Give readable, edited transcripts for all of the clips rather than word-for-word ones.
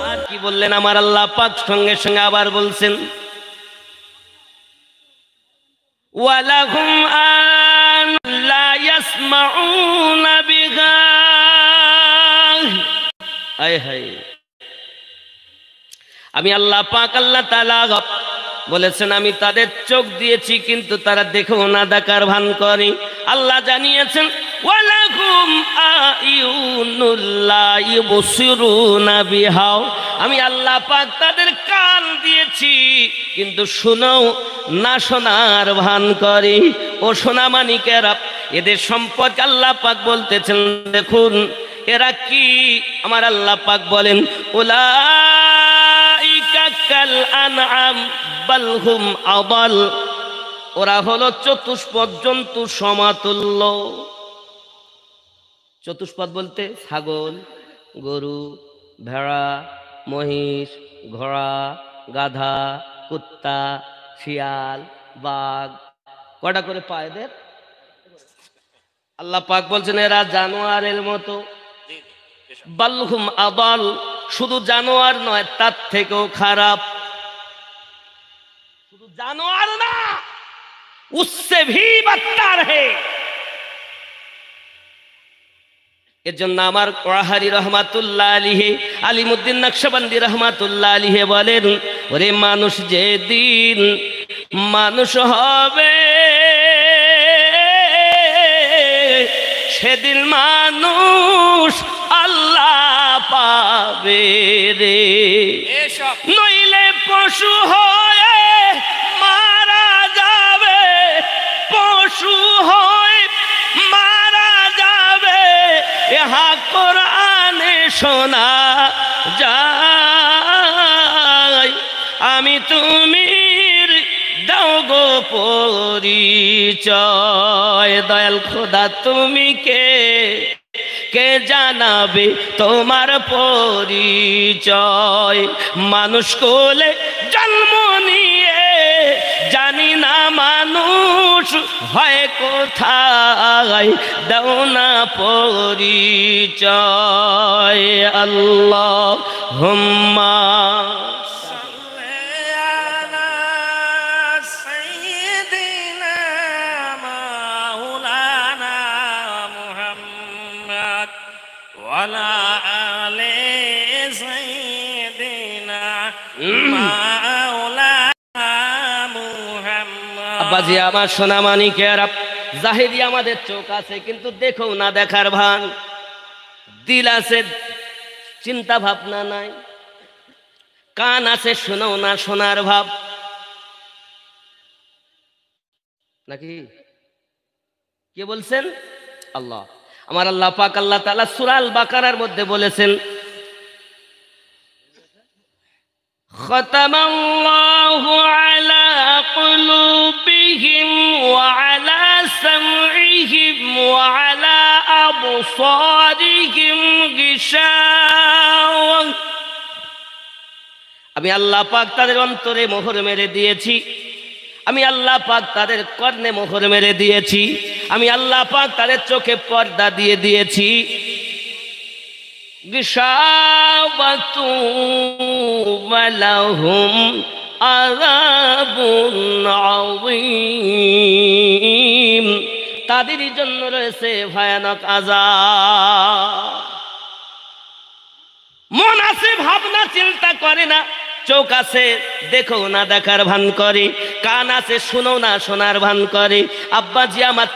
আর কি বললেন আমার আল্লাহ পাক সঙ্গে সঙ্গে আবার বলছেন ওয়ালাহুম আন লা ইয়াসমাউনা বিহা। হায় হায়, আমি আল্লাহ পাক আল্লাহ তাআলা বলেছেন আমি তাদের চোখ দিয়েছি কিন্তু তারা দেখেও না দেখার ভান করে। আল্লাহ জানিয়েছেন ওয়ালাহুম আয়ুনুল লা ইউবসিরুনা বিহা, আমি আল্লাহ পাক তাদের কান দিয়েছি কিন্তু শুনেও না শোনার ভান করে। ও সোনামানিকেরা, এদের সম্পর্কে আল্লাহ পাক বলতেছেন দেখুন এরা কি, আমার আল্লাহ পাক বলেন উলাইকা কাল আনআম বাল হুম আদাল, ওরা হলো চতুষ্পদ জন্তু সমাতুল্য। চতুষ্পদ বলতে ছাগল, গরু, ভেড়া, মহিষ, ঘোড়া, গাধা, কুত্তা, শিয়াল, বাঘ। কটা করে পা এদের? আল্লাহ পাক বলছেন এরা জানোয়ারের মতো। বালহুম আদাল, শুধু জানোয়ার নয় তার থেকেও খারাপ। শুধু জানোয়ার না, উসসে ভি বদতার হে। এর জন্য আমার কোরাহারি রহমাতুল্লাহ আলাইহি, আলিমউদ্দিন নকশবন্দি রহমাতুল্লাহ আলাইহি বলেন ওরে মানুষ যেদিন মানুষ হবে সেদিন মানুষ আল্লাহ পাবে রে, নইলে পশু হয়ে মারা যাবে, পশু হয়ে মারা যাবে। ইহা কোরআনে শোনা যায়, আমি তুমি দাও গো পরিচয়। দয়াল খোদা তুমি কে, কে জানাবে তোমার পরিচয়। মানুষ কোলে জন্ম নিয়ে জানি না মানুষ হয় কোথায়, দাও না পরিচয়। আল্লাহুম্মা আব্বাজি আমার সোনা মানিকেরা, জাহিরি আমাদের চোখ আছে কিন্তু দেখো না দেখার ভান, দিল আছে চিন্তা ভাবনা নাই, কান আছে শোনাও না শোনার ভাব, নাকি কে বলছেন? আল্লাহ। আমার আল্লাহ পাক আল্লাহ তাআলা সূরা আল বাকারার মধ্যে বলেছেন খতামাল্লাহু আলা কুলুবিহিম ওয়া আলা সামইহিম ওয়া আলা আবসারিহিম গিশাওয়া, আমি আল্লাহ পাক তাদের অন্তরে মোহর মেরে দিয়েছি, আমি আল্লাহ পাক তাদের কর্ণে মোহর মেরে দিয়েছি, আমি আল্লাহ পাক তাদের চোখে পর্দা দিয়ে দিয়েছি। গিশাওয়াতু ওয়ালাহুম আযাবুন আযীম, তাদের জন্য রয়েছে ভয়ানক আযাব। মন আছে ভাবনা চিন্তা করে না, চোখ আছে দেখো না দেখার ভান করে, কান আছে শুনো না শোনার ভান করে। আব্বাজি আমার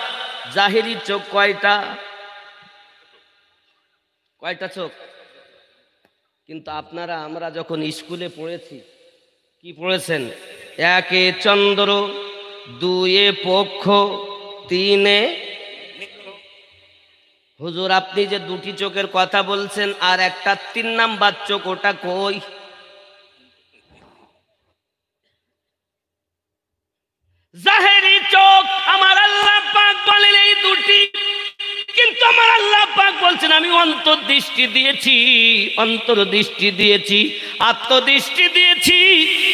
জাহিরি চোখ কয়টা? কয়টা চোখ? কিন্তু আপনারা আমরা যখন স্কুলে পড়েছি কি পড়েছেন? একে চন্দ্র, দুয়ে পক্ষ, তিনে হুজুর আপনি যে দুটি চোখের কথা বলছেন আর একটা 3 নাম্বার চোখ ওটা কই? জাহেরি চোখ আমার আল্লাহ পাক বলেন এই দুটি, কিন্তু আমার আল্লাহ পাক বলছেন আমি অন্তর্দৃষ্টি দিয়েছি, অন্তর্দৃষ্টি দিয়েছি, আত্মদৃষ্টি দিয়েছি,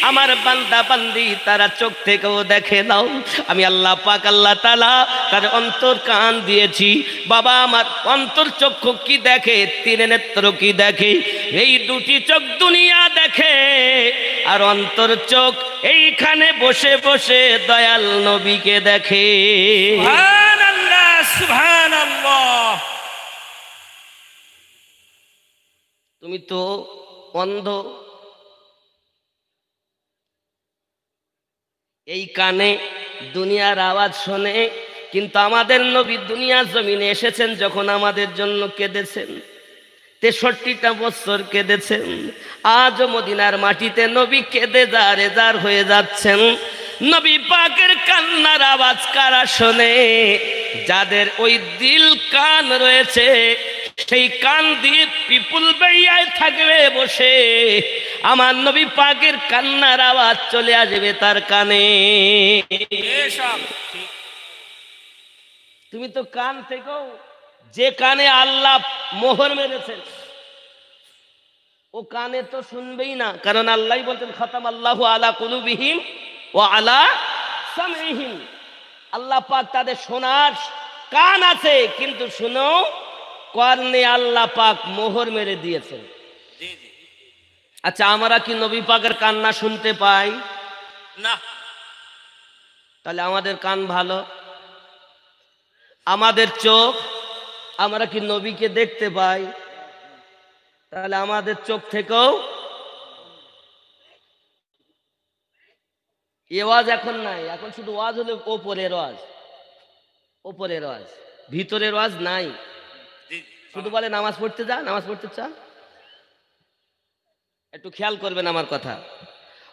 আমার বান্দা বান্দি তারা চোখ থেকেও দেখে নাও। আমি আল্লাহ পাক আল্লাহ তাআলা তার অন্তর কান দিয়েছি। বাবা আমার অন্তর চক্ষু কি দেখে, তিন নেত্র কি দেখে? এই দুটি চোখ দুনিয়া দেখে, আর অন্তর চোখ এইখানে বসে বসে দয়াল নবীকে দেখে। সুবহানাল্লাহ সুবহানাল্লাহ। তুমি তো অন্ধ, এই কানে দুনিয়ার আওয়াজ শোনে, কিন্তু আমাদের নবী দুনিয়ার জমিনে এসেছেন যখন আমাদের জন্য কেঁদেছেন, 63টা বছর কেঁদেছেন। আজও মদিনার মাটিতে নবী কেঁদে জারে জার হয়ে যাচ্ছেন। নবী পাকের কান্নার আওয়াজ কারা শোনে? যাদের ওই দিল কান রয়েছে, সেই কান দিয়ে পিপুল বেরিয়ায় থাকবে বসে, আমার নবী পাকের কান্নার আওয়াজ চলে আসবে তার কানে। তুমি তো কান থেকেও, যে কানে আল্লাহ মোহর মেরেছেন ও কানে তো শুনবেই না, কারণ আল্লাহ বলতেন খতাম আল্লাহু আলা কুলুবিহিম ওয়া আলা সামইহিম। আল্লাহ পাক তাদের শোনার কান আছে, কিন্তু শুনো কর্ণে আল্লাহ পাক মোহর মেরে দিয়েছেন। আচ্ছা, আমরা কি নবী পাকের কান্না শুনতে পাই না? তাহলে আমাদের কান ভালো। আমাদের চোখ, আমরা কি নবীকে দেখতে পাই? তাহলে আমাদের চোখ থেকেও এ ওয়াজ এখন নাই, এখন শুধু ওয়াজ হলো ওপরের ওয়াজ, ওপরের ওয়াজ, ভিতরের ওয়াজ নাই। শুধু বলে নামাজ পড়তে যা, নামাজ পড়তে চা। একটু খেয়াল করবেন আমার কথা।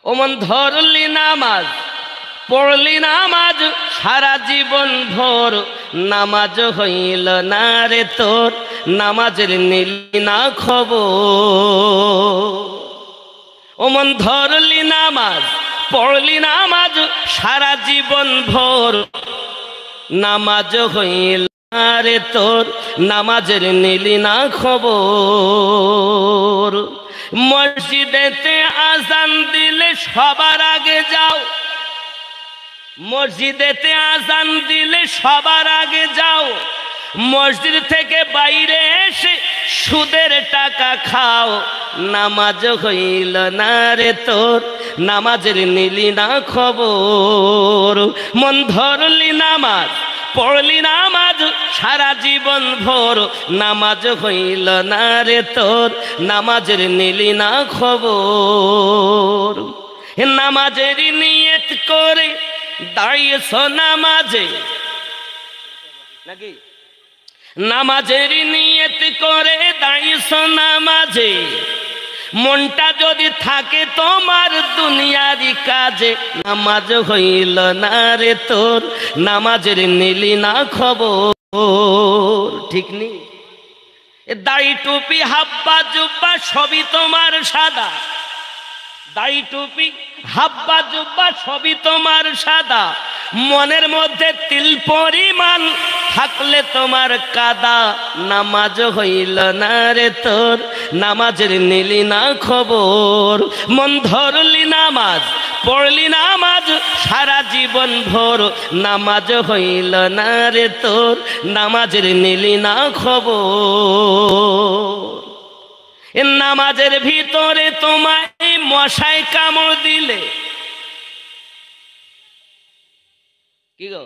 ওমন ধরলি নামাজ, পড়লি নামাজ, সারা জীবন ভোর নামাজ হইল না রে তোর, নামাজের নিলি না খবর। ওমন ধরলি নামাজ, পড়লি নামাজ, সারা জীবন ভোর নামাজ হইল না রে তোর, নামাজের নিলি না খবর। মসজিদেতে আজান দিলে সবার আগে যাও, মসজিদেতে আজান দিলে সবার আগে যাও, মসজিদ থেকে বাইরে এসে সুদের টাকা খাও, নামাজ হইল না রে তোর, নামাজের নিলি না খবর। মন ধরলি নামাজ, পড়লি নামাজ, সারা জীবন ভোর নামাজ হইল না রে তোর, নামাজের নিলি না খবর। নামাজের নিয়ত করে দাঁড়িয়েছ নামাজে, নাকি? নামাজের নিয়ত করে দাঁড়িয়েছ নামাজে, মনটা যদি থাকে তোমার দুনিয়ারি কাজে, নামাজ হইল না রে তোর, নামাজের নিলি না খবর। ঠিক নি? দাড়ি টুপি হাব্বা জুব্বা সবই তোমার সাদা, দাড়ি টুপি হাব্বা জুব্বা সবই তোমার সাদা, মনের মধ্যে তিল পরিমাণ থাকলে তোমার কাদা, নামাজ হইল না রে তোর, নামাজের নিলি না খবর। মন ধরলি নামাজ, পড়লি নামাজ, সারা জীবন ভোর নামাজ হইল না রে তোর, নামাজের নিলি না খবর। নামাজের ভিতরে তোমায় মশায় কামড় দিলে, কি গো?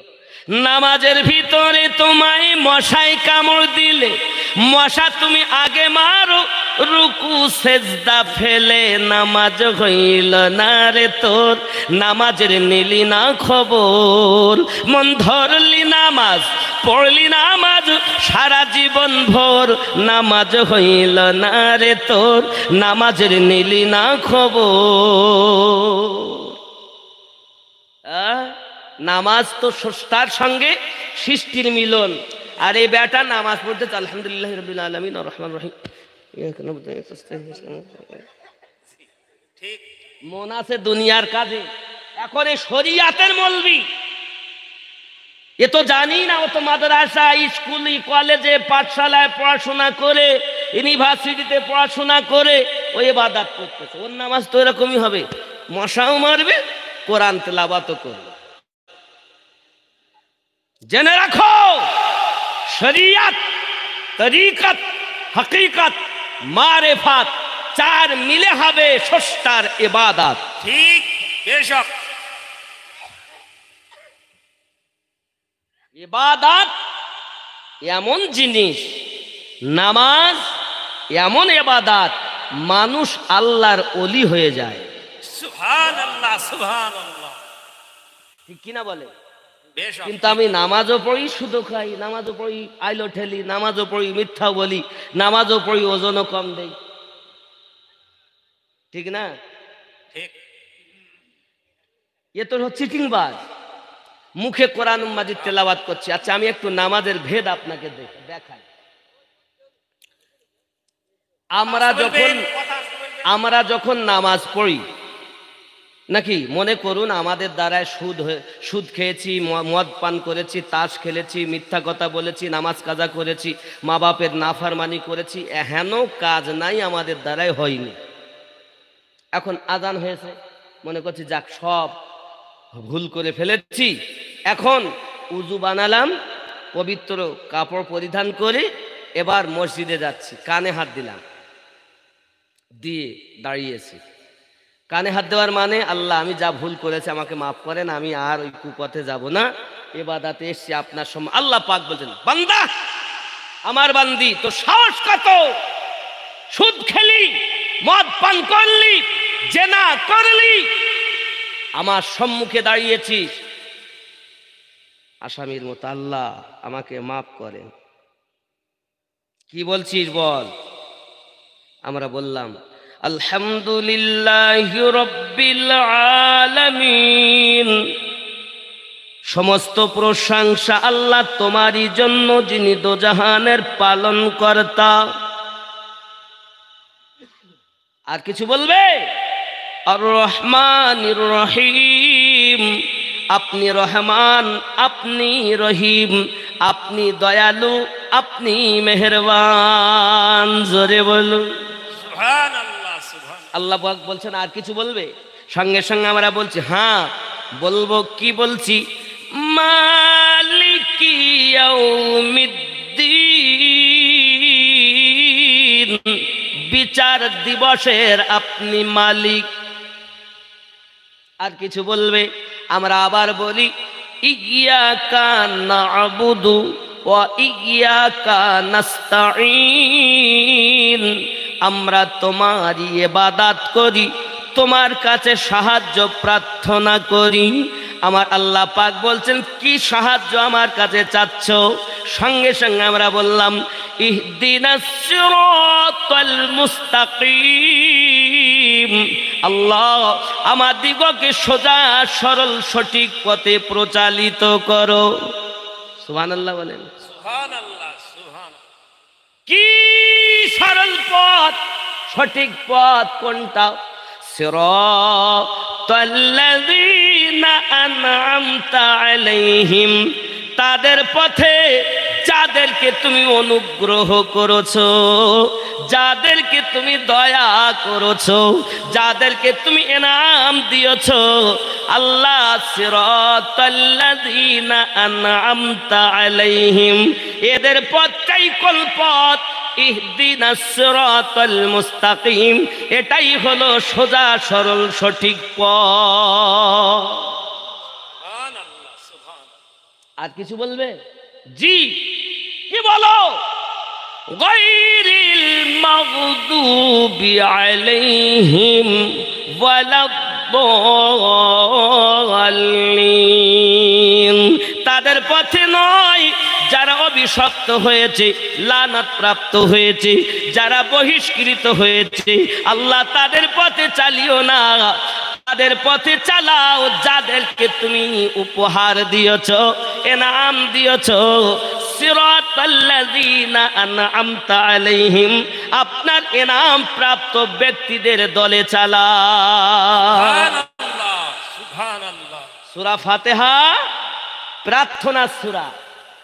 নামাজের ভিতরে তোমায় মশায় কামড় দিলে, মশা তুমি আগে মারো, রুকু সেজদা ফেলে নামাজ হইল না রে তোর, নামাজের নিলি না খবর। মন ধরলি নামাজ, পড়লি নামাজ, সারা জীবন ভোর নামাজ হইল না রে তোর, নামাজের নিলি না খবর। নামাজ তো স্রষ্টার সঙ্গে সৃষ্টির মিলন, আর এই বেটা নামাজ পড়তে আলহামদুলিল্লাহ রাব্বিল আলামিন আর রহমান রহিম, ঠিক মন আছে দুনিয়ার কাজে। এখন এই শরিয়াতের মৌলবি, এ তো জানি না, ও তো মাদ্রাসা, স্কুল, কলেজে, পাঠশালায় পড়াশোনা করে, ইউনিভার্সিটিতে পড়াশোনা করে ও ইবাদত করতেছে, ওর নামাজ তো এরকমই হবে। মশাও মারবে, কোরআন তেলাওয়াতও করবে। জেনে রাখো, শরিয়ত, তরিকত, হকীকত, মারিফত চার মিলে হবে স্রষ্টার ইবাদত। ঠিক, বেশক। ইবাদত এমন জিনিস, নামাজ এমন ইবাদত, মানুষ আল্লাহর ওলি হয়ে যায়। সুবহানাল্লাহ, সুবহানাল্লাহ। ঠিক কিনা বলে? বেশক। কিন্তু আমি নামাজও পড়ি, সুদও খাই, নামাজও পড়ি, আইলো ঠেলি, নামাজও পড়ি, মিথ্যা বলি, নামাজও পড়ি, ওজনও কম দেই। ঠিক না? ঠিক। এ তো চিটিংবাজ। মুখে কোরআন মাজিদ তেলাওয়াত করছি। আচ্ছা, আমি একটু নামাজের ভেদ আপনাকে দেখাই। আমরা যখন নামাজ পড়ি, নাকি মনে করুন আমাদের দ্বারায় সুদ খেয়েছি, মদ পান করেছি, তাস খেলেছি, মিথ্যা কথা বলেছি, নামাজ কাজা করেছি, মা বাপের নাফরমানি করেছি, এহেন কাজ নাই আমাদের দ্বারাই হয়নি। এখন আজান হয়েছে, মনে করছি যাক সব ভুল করে ফেলেছি, এখন উজু বানালাম, পবিত্র কাপড় পরিধান করে এবার মসজিদে যাচ্ছি, কানে হাত দিলাম, দিয়ে দাঁড়িয়েছি। কানে হাত দেওয়ার মানে আল্লাহ আমি যা ভুল করেছি আমাকে মাফ করেন, আমি আর ওই কুপথে যাব না, ইবাদতে এসছি আপনার সম্মান। আল্লাহ পাক বলছেন, বান্দা, আমার বান্দি, তো সাহস কত, সুদ খেলি, মদ পান করলি, জেনা করলি, আমার সম্মুখে দাঁড়িয়েছিস আসামির মতো, আল্লাহ আমাকে মাফ করেন। কি বলছিস বল? আমরা বললাম আলহামদুলিল্লাহি রাব্বিল আলামিন, সমস্ত প্রশংসা আল্লাহ তোমারই জন্য, যিনি দোজাহানের পালন কর্তা। আর কিছু বলবে? আর রহমানির রহিম, আপনি রহমান, আপনি রহিম, আপনি দয়ালু, আপনি মেহেরবান। জোরে বলুন সুবহানাল্লাহ, সুবহানাল্লাহ। আল্লাহ পাক বলছেন আর কিছু বলবে? সঙ্গে সঙ্গে আমরা বলছি হ্যাঁ বলবো। কি বলছি? মালিকি ইয়াউমিদ্দিন, বিচার দিবসের আপনি মালিক। আর কিছু বলবে? আমরা আবার বলি ইয়্যাকা না'বুদু ওয়া ইয়্যাকা নাস্তাঈন, আমরা তোমারই ইবাদত করি, তোমার কাছে সাহায্য প্রার্থনা করি। আমার আল্লাহ পাক বলছেন কি সাহায্য আমার কাছে চাচ্ছ? সঙ্গে সঙ্গে আমরা বললাম ইহদিনাস সিরাতাল মুস্তাকিম, আল্লাহ আমাদিগকে সোজা সরল সঠিক পথে প্রচালিত করো। সুবহানাল্লাহ বলেন। সুবহানাল্লাহ, সুবহানাল্লাহ। কি সরল পথ, সঠিক পথ কোনটা? সিরাতাল্লাযীনা আন'আমতা আলাইহিম, তাদের পথে যাদেরকে তুমি অনুগ্রহ করেছো, যাদেরকে তুমি দয়া করেছো, যাদেরকে তুমি ইনাম দিয়েছো। আল্লাহ সিরাতাল্লাযীনা আন'আমতা আলাইহিম, এদের পথটাই কোন পথ? ইহদিনাস সিরাতাল মুস্তাকিম, এটাই হলো সোজা সরল সঠিক পথ। সুবহানাল্লাহ, সুবহানাল্লাহ। আর কিছু বলবে? জি, কি বলো? গায়রিল মাগদুবি আলাইহিম ওয়ালাদ-দাল্লিন, তাদের পথে নয় যারা অভিশপ্ত হয়েছে, লানত প্রাপ্ত হয়েছে, যারা বহিষ্কৃত হয়েছে। আল্লাহ তাদের পথে চালিও না, তাদের পথে চালাও যাদেরকে তুমি উপহার দিয়েছো, ইনাম দিয়েছো। সিরাতাল্লাযীনা আন'আমতা আলাইহিম, আপনার ইনাম প্রাপ্ত ব্যক্তিদের দলে চালাও। সুবহানাল্লাহ, সুবহানাল্লাহ। সূরা ফাতিহা প্রার্থনা সূরা।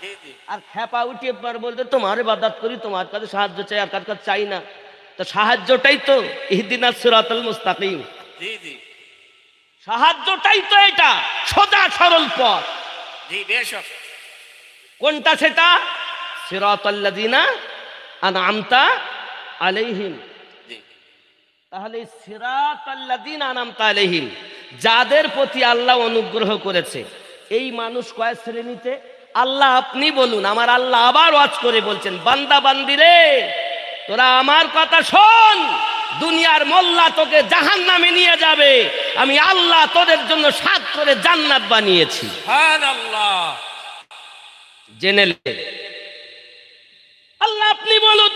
জি, জি। আর খেপা উঠিয়ে পর বলতে তোমার ইবাদত করি, তোমার কাছে সাহায্য চাই, আর কার কাছে চাই না। তো সাহায্যটাই তো ইহদিনাস সিরাতাল মুস্তাকিম। জি, জি। সাহায্যটাই তো এটা, সোজা সরল পথ। জি বেশক। কোনটা সেটা? সিরাতাল্লাযিনা আনআমতা আলাইহিম। জি তাহলে সিরাতাল্লাযিনা আনআমতা আলাইহিম, যাদের প্রতি আল্লাহ অনুগ্রহ করেছে, এই মানুষ কয় শ্রেণীতে? আল্লাহ আপনি বলুন। আমার আল্লাহ আবার ওয়াজ করে বলছেন, বান্দা বান্দিরে তোরা আমার কথা শোন, দুনিয়ার মোল্লা তোকে জাহান্নামে নিয়ে যাবে, আমি আল্লাহ তোদের জন্য 7 করে জান্নাত বানিয়েছি। সুবহানাল্লাহ। জেনে নে। আল্লাহ আপনি বলুন।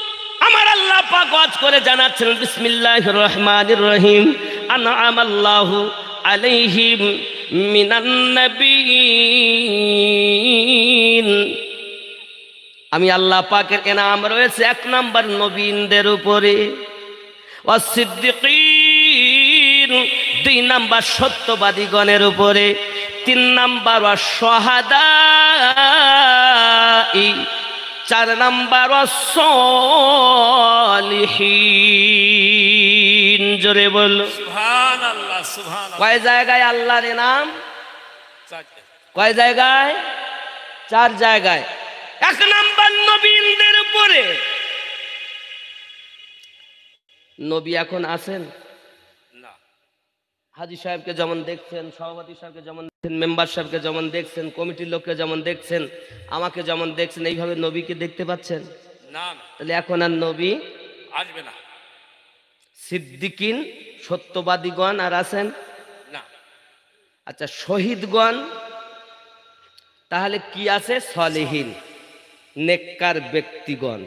আমার আল্লাহ পাক ওয়াজ করে জানাচ্ছেন, বিসমিল্লাহির রহমানির রহিম, আনআমাল্লাহু আলাইহিম মিনান নাবিয়িন। আমি আল্লাহ পাকের এনাম রয়েছে 1 নাম্বার নবীনদের উপরে, ওয়াসিদ্দিকিন 2 নাম্বার সত্যবাদীগণের উপরে, 3 নাম্বার ওয়াসশুহাদাই, 4 নাম্বার ওয়াসসালিহিন। জোরে বলো সুবহানাল্লাহ সুবহানাল্লাহ। কয় জায়গায় আল্লাহর নাম? চারটে। কয় জায়গায়? 4 জায়গায়। 1 নাম্বার নবীনদের উপরে। নবী এখন আছেন না। হাজী সাহেবকে যেমন দেখছেন, সভাপতি সাহেবকে যেমন দেখছেন, মেম্বার সাহেবকে যেমন দেখছেন, কমিটির লোককে যেমন দেখছেন, আমাকে যেমন দেখছেন, এইভাবে নবীকে দেখতে পাচ্ছেন? না না, তাহলে এখন আর নবী আসবে না। সিদ্দিকিন সত্যবাদীগণ আর আছেন না। আচ্ছা, শহীদগণ। তাহলে কি আছে? সলিহিন, নেককার ব্যক্তিগণ,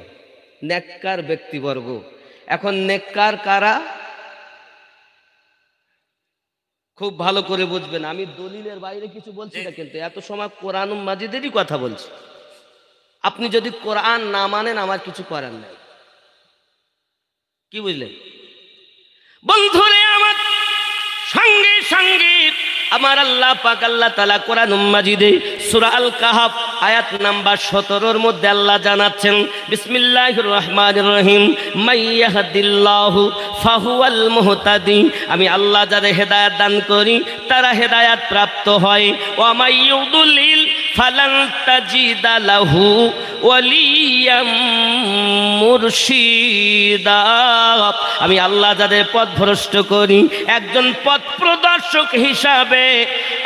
নেককার ব্যক্তিবর্গ। এখন নেককার কারা? খুব ভালো করে বুঝবেন, আমি দলিলের বাইরে কিছু বলছি না, কিন্তু এত সময় কোরআন মাজিদেরই কথা বলছি। আপনি যদি কোরআন না মানেন আমার কিছু করার নাই। কি বুঝলেন বন্ধুরে আমার? সঙ্গে সঙ্গে আমার আল্লাহ পাক আল্লাহ তাআলা কোরআন মাজিদে সূরা আল কাহাফ আয়াত নাম্বার 17 মধ্যে আল্লাহ জানাচ্ছেন, বিসমিল্লাহির রহমানির রহিম, মাইয়াহদিল্লাহু ফাহুয়াল মুহতাদি। আমি আল্লাহ যাদের হেদায়েত দান করি তারা হেদায়েত প্রাপ্ত হয়। ওয়া মাইয়ুদলিল ফালান তাজিদা লাহু ওয়ালিয়াম মুরশিদা। আমি আল্লাহ যাদের পথ ভ্রষ্ট করি, একজন পথ প্রদর্শক হিসাবে,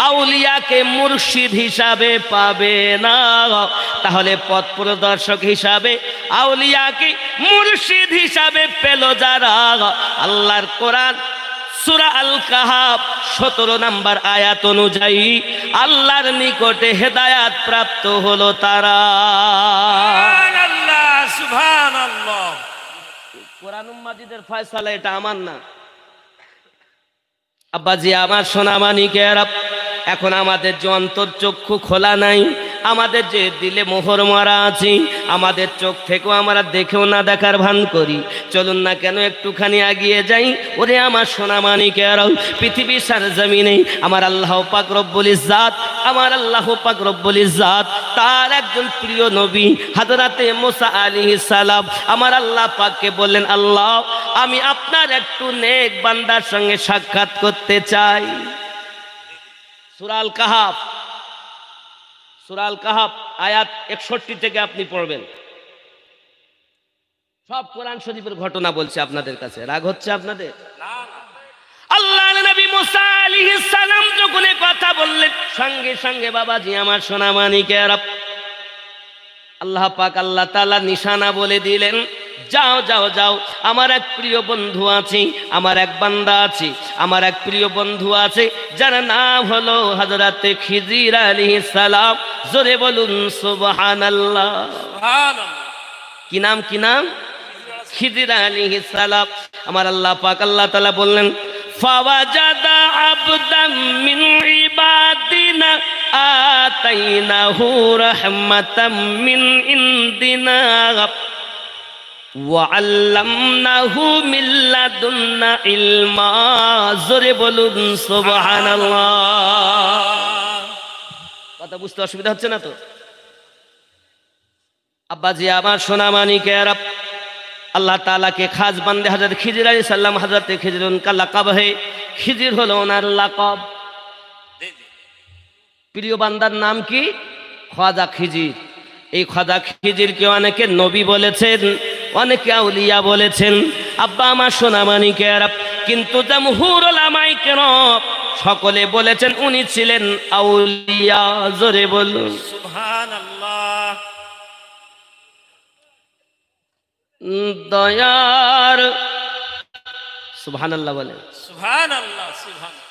আউলিয়াকে মুর্শিদ হিসাবে পাবে না। তাহলে পথ প্রদর্শক হিসাবে, আউলিয়াকে মুর্শিদ হিসাবে পেল যারা, আল্লাহর কোরআন সূরা আল কাহাফ 17 নাম্বার আয়াত অনুযায়ী আল্লাহর নিকটে হেদায়াত প্রাপ্ত হলো তারা। সুবহানাল্লাহ সুবহানাল্লাহ। কোরআন মাজিদের ফয়সালা, এটা আমার না। আব্বাজি আমার সোনা মানিকেরা, এখন আমাদের যে অন্তর চক্ষু খোলা নাই, আমাদের যে দিলে মোহর মারা আছে, আমাদের চোখ থেকেও আমরা দেখেও না দেখার ভান করি। চলুন না কেন একটুখানি এগিয়ে যাই। ওরে আমার সোনা মানিকেরাও, পৃথিবীর সারজমিনে আমার আল্লাহ পাক রব্বুল ইজ্জাত, আমার আল্লাহ পাক রব্বুল ইজ্জাত তার একজন প্রিয় নবী হযরতে মুসা আলাইহিস সালাম আমার আল্লাহ পাককে বললেন, আল্লাহ আমি আপনার একটু নেক বান্দার সঙ্গে সাক্ষাৎ করতে চাই। সূরা আল কাহাফ, সূরা আল কাহাফ আয়াত 61 থেকে আপনি পড়বেন। সব কোরআন শরীফের ঘটনা বলছে আপনাদের কাছে। রাগ হচ্ছে আপনাদের? না না। আল্লাহর নবী মুসা আলাইহিস সালাম যখন এই কথা বললেন, সঙ্গে সঙ্গে বাবাজি আমার সোনা মানিকেরা, আল্লাহ পাক আল্লাহ তাআলা নিশানা বলে দিলেন, যাও যাও যাও, আমার এক প্রিয় বন্ধু আছে, আমার এক বান্দা আছে, আমার এক প্রিয় বন্ধু আছে, যার নাম হলো হযরতে খিজির আলাইহিস সালাম। জোরে বলুন সুবহানাল্লাহ। সুবহানাল্লাহ। কি নাম? কি নাম? খিজির আলাইহিস সালাম। আমার আল্লাহ পাক আল্লাহ তাআলা বললেন, ফাওয়াজাদা আবদাম মিন ইবাদিনা আতাইনাহু রাহমাতাম মিন ইনদিনা ওয়াল্লামনাহু মিন লাদুন্না ইলমা। জোরে বলুন সুবহানাল্লাহ। কথা বুঝতে অসুবিধা হচ্ছে না তো? আব্বাজি আমার সোনা মানিকেরা, আল্লাহ তাআলাকে খাস বান্দে হযরত খিজির আলাইহিস সালাম, হযরত খিজিরুন কা লাকাব হে, খিজির হলো ওনার লাকাব। প্রিয় বান্দার নাম কি? খাজা খিজির। এই খাজা খিজিরকে অনেকে নবী বলেছেন, অনেকে আউলিয়া বলেছেন। আব্বা আমার সোনামানিকেরা, কিন্তু জামহুর উলামায়ে কেরাম সকলে বলেছেন উনি ছিলেন আউলিয়া। জোরে বলুন সুবহানাল্লাহ। দয়ার সুবহানাল্লাহ বলেন। সুবহানাল্লাহ সুবহানাল্লাহ।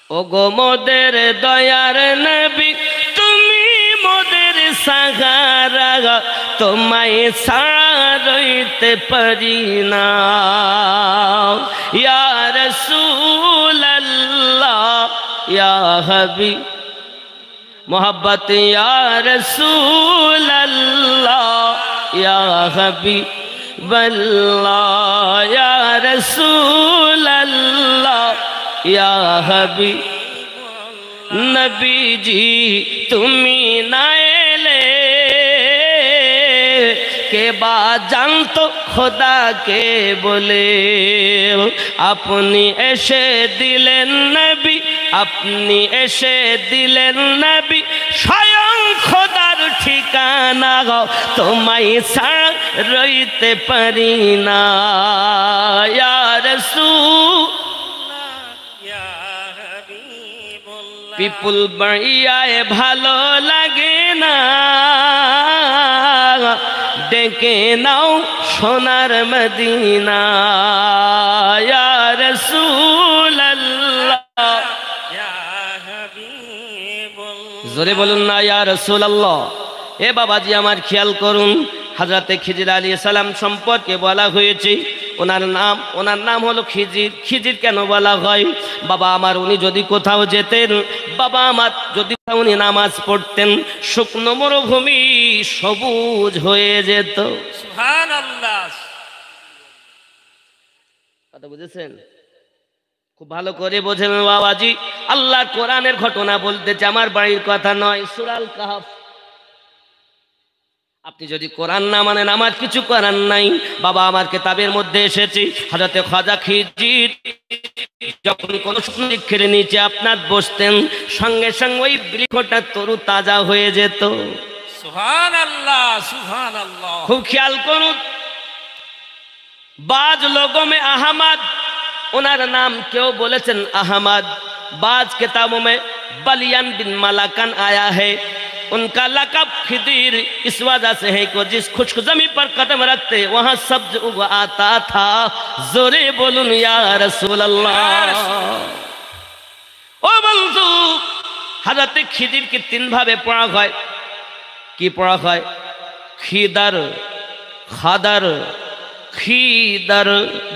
ও গো মোদের দয়ার নবী, তুমি মোদের সাহারা, তোমায় ছাড়া রইতে পারি না। ইয়া রাসূলুল্লাহ ইয়া হাবিব মোহাব্বত, ইয়া রাসূলুল্লাহ ইয়া হাবিবাল্লাহ, ইয়া রাসূলুল্লাহ ইয়া হাবিব নবীজি, তুমি না এলে কে বা জানতো খোদাকে বলে। আপনি এসে দিলেন নবী, আপনি এসে দিলেন নবী, স্বয়ং খোদার ঠিকানা, তোমায় ছাড়া রইতে পারি না। ইয়া রাসূল পিপুল বাড়িয়ায় ভালো লাগে না, ডেকে নাও সোনার মদিনা। ইয়া রাসূলুল্লাহ জোরে বলুন না ইয়া রাসূলুল্লাহ। এ বাবাজি আমার খেয়াল করুন, হযরতে খিজির আলাইহিস সালাম সম্পর্কে বলা হয়েছে ওনার নাম হলো খিজির। খিজির কেন বলা হয়? বাবা আমার উনি যদি কোথাও যেতেন, বাবা আমার যদি উনি নামাজ পড়তেন, শুকনো মরুভূমি সবুজ হয়ে যেত। সুবহানাল্লাহ। কথা বুঝেছেন? খুব ভালো করে বোঝেন বাবাজি। আল্লাহ কোরআনের ঘটনা বলতেছে, আমার বাড়ির কথা নয়, সূরা আল কাহফ। আপনি যদি কোরআন না মানেন আমার কিছু করার নাই। বাবা আমার কিতাবের মধ্যে এসেছে হযরতে খাজা খিজির যখন কোন বৃক্ষের নিচে আপনার বসতেন, সঙ্গে সঙ্গে ওই বৃক্ষটা তরু তাজা হয়ে যেত। সুবহানাল্লাহ সুবহানাল্লাহ। খুব খেয়াল করুন, বাজ লোগোं में अहमद, ওনার নাম কেউ বলেছেন আহমদ। बाज किताबों में बलियान बिन मलाकन आया है। उनका लक़ब खिदीर इस वजह से है कि जिस खुश्क ज़मीन पर कदम रखते वहाँ सब्ज उग आता था। जोरे बोलून या रसूल अल्लाह। ओ बंधु, हज़रत खिदीर की तीन भावे पढ़ा है। की पढ़ा है? खिदर, खादर, खिदर।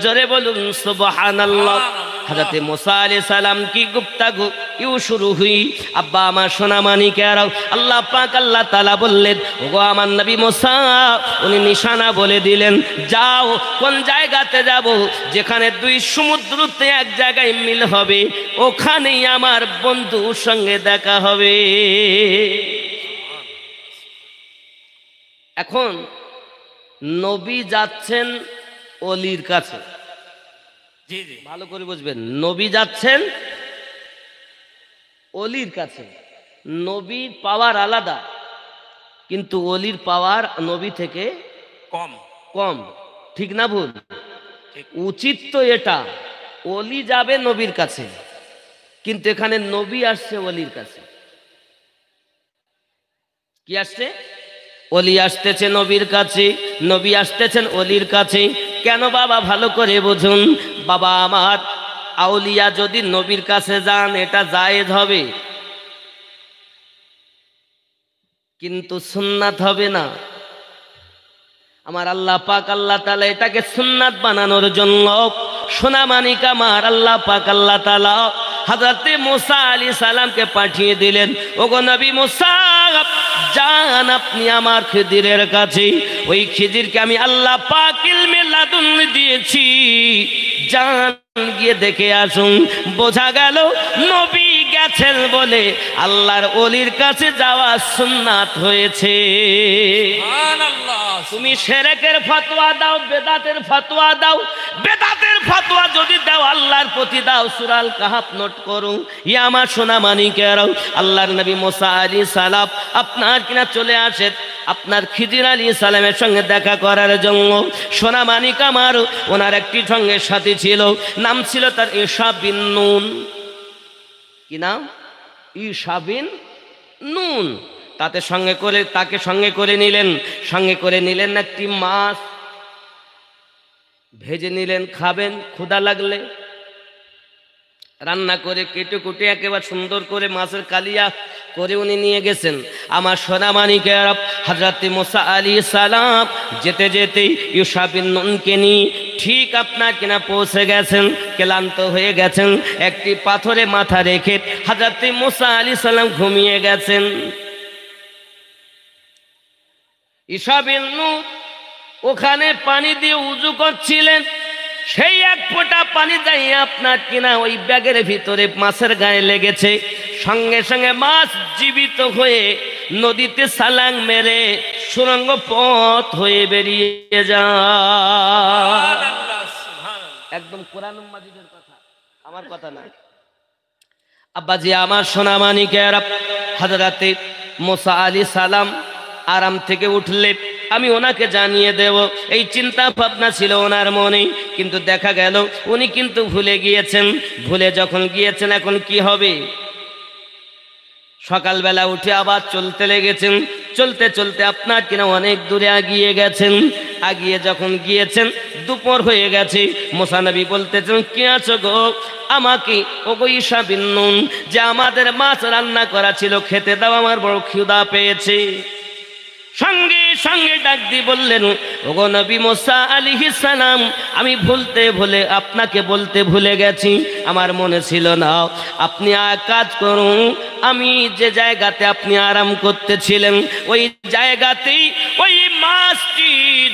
जोरे बोलून सुबहानल्लाह। हज़रत मूसा अलैहि सलाम की गुफ्तगू यूँ शुरू हुई। अब्बा आमार सोनामानी केरा, अल्लाह पाक अल्लाह ताला बोललेन, ओगो आमार नबी मूसा, उनी निशाना बोले दिलेन, जाओ कोन जायगाते जाबो जेखाने दुई समुद्रते एक जायगाय मिल होबे, ओखानेई आमार बंधुर संगे देखा होबे। এখন নবী যাচ্ছেন অলির কাছে। জি জি, ভালো করে বুঝবেন, নবী যাচ্ছেন অলির কাছে। নবীর পাওয়ার আলাদা, কিন্তু অলির পাওয়ার নবী থেকে কম। কম। ঠিক না ভুল? ঠিক। উচিত তো এটা, অলি যাবে নবীর কাছে, কিন্তু এখানে নবী আসছে অলির কাছে। কি আসছে? অলি আসতেছে নবীর কাছে, নবী আসতেছেন অলির কাছে। কেন বাবা ভালো করে বুঝুন। বাবা আমার, আউলিয়া যদি নবীর কাছে যান এটা জায়েজ হবে, কিন্তু সুন্নাত হবে না। আমার আল্লাহ পাক আল্লাহ তাআলা এটাকে সুন্নাত বানানোর জন্য সোনামানিক আমার আল্লাহ পাক আল্লাহ তাআলা হযরতে মুসা আলাইহিস সালামকে পাঠিয়ে দিলেন। ওগো নবী মুসা, যান আপনি আমার খিদিরের কাছে। ওই খিদিরকে আমি আল্লাহ পাক ইলমে লাদুন দিয়েছি, যান গিয়ে দেখে আসুন। বোঝা গেল নবী গেছেন বলে আল্লাহর ওলির কাছে যাওয়া সুন্নাত হয়েছে। সুবহানাল্লাহ। তুমি শিরকের ফতোয়া দাও, বেদাতের ফতোয়া দাও, বেদাতের ফতোয়া যদি দাও আল্লাহর প্রতি দাও, সূরা আল কাহাফ নোট করো। ইয়া আমার সোনা মানিকেরাও, আল্লাহর নবী মুসা আলাইহিস সালাম আপনার কিনা চলে আসে আপনার খিজির আলাইহিস সালামের সঙ্গে দেখা করার জন্য। সোনা মানিক আমার, ওনার একটি সঙ্গে সাথী ছিল, নাম ছিল তার ঈশা বিন নুন। কি নাম? ঈশা বিন নুন। তাকে সঙ্গে করে নিলেন একটি মাছ, ভেজে নিলেন, খাবেন ক্ষুধা লাগলে। রান্না করে কেটে কুটে একেবারে সুন্দর করে মাছের কালিয়া করে উনি নিয়ে গেছেন। আমার সোনা মানিকের হযরত মুসা আলাইহিস সালাম যেতে যেতে ঈশা বিন নুনকে নিয়ে ঠিক আপনার কিনা পৌঁছে গেছেন। ক্লান্ত হয়ে গেছেন, একটি পাথরে মাথা রেখে হযরত মুসা আলাইহিস সালাম ঘুমিয়ে গেছেন। ঈশা বিন নুন ওখানে পানি দিয়ে উযু করছিলেন। সেই এক ফোঁটা পানি যাই আপনার কিনা ওই ব্যাগের ভিতরে মাছের গায়ে লেগেছে। সঙ্গে সঙ্গে মাছ জীবিত হয়ে নদীতে সালাং মেরে সুরঙ্গ পথ হয়ে বেরিয়ে যায়। একদম কোরআন মাজিদের কথা, আমার কথা না। আব্বাজি আমার সোনা মানিকের, হযরতে মুসা আলাইহিস সালাম আরাম থেকে উঠলে আমি ওনাকে জানিয়ে দেব, এই চিন্তা ভাবনা ছিল ওনার মনে। কিন্তু দেখা গেল উনি কিন্তু ভুলে গিয়েছেন। ভুলে যখন গিয়েছেন, এখন কি হবে? সকালবেলা উঠে আবার চলতে লেগেছেন। চলতে চলতে আপনার কিনা অনেক দূরে আগিয়ে গেছেন। আগিয়ে যখন গিয়েছেন, দুপুর হয়ে গেছে। মুসা নবী বলতেছেন, কি আছো গো? আমাকে ওগো ঈশা বিন নুন, যে আমাদের মাছ রান্না করা ছিল খেতে দাও, আমার বড় ক্ষুধা পেয়েছে। সঙ্গে সঙ্গে ডাক দিয়ে বললেন, ওগো নবী মুসা আলাইহিস সালাম, আমি আপনাকে বলতে ভুলে গেছি, আমার মনে ছিল না। আপনি এক কাজ করুন, আমি যে জায়গাতে আপনি আরাম করতেছিলেন ওই জায়গাতেই ওই মাছটি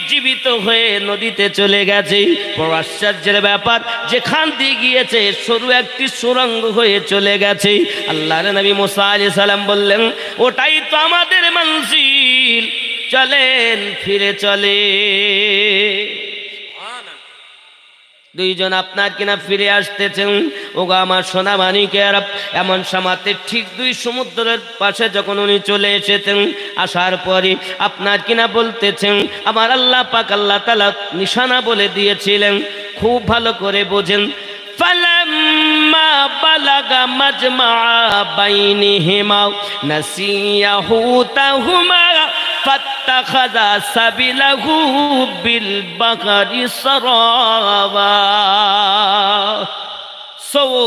জীবিত হয়ে নদীতে চলে গেছে। বড় আশ্চর্যের ব্যাপার, যেখান দিয়ে গিয়েছে সরু একটি সুরঙ্গ হয়ে চলে গেছে। আল্লাহর নবী মুসা আলাইহিস সালাম বললেন, ওটাই তো আমাদের মঞ্জিল, চলেন ফিরে চলে। দুইজন আপনার কিনা ফিরে আসতেছেন। ওগো আমার সোনা মানিকের, এমন সময়তে ঠিক দুই সমুদ্রের পাশে যখন উনি চলে এসেছেন, আসার পরে আপনার কিনা বলতেছেন, আমার আল্লাহ পাক আল্লাহ তাআলা নিশানা বলে দিয়েছিলেন, খুব ভালো করে বোঝেন। ফালাম্মা বালাগা মাজমা বাইনিহিমা নাসিয়া হুতাহুমা ফাত্তাখাযা সাবিলাহু বিল বাহরি সরাবা। सो वो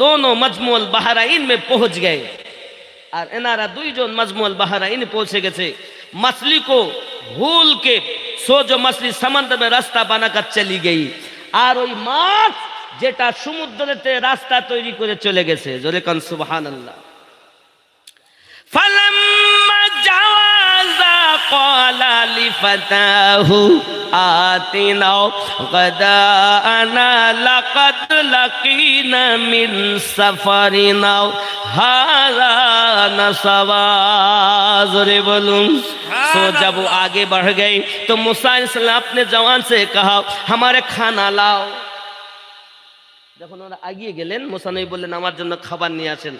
दोनों मजमुअल बहराइन में पहुंच गए। और इनारा दुईजन मजमुअल बहराइन पहुंचे गए। मछली को भूल के सो जो मछली समुद्र में रास्ता बनाकर चली गई, और ওই মাছ যেটা সমুদ্রেতে রাস্তা তৈরি করে চলে গেছে। জোরে কান সুবহানাল্লাহ। ফালাম্মা জাওয়াজা ক্বালা লিফাতাহু আতিনা গাদানা লাকাদ লাকিনা মিন সাফারিনা হাযা নাসাবা। জোরে বলুন। तो जब वो आगे बढ़ गए तो मूसा अलैहिस्सलाम अपने जवान से कहा, हमारे खाना लाओ। যখন ওরা এগিয়ে গেলেন, मूसा नबी बोलें, আমার জন্য খাবার নিয়ে আসেন।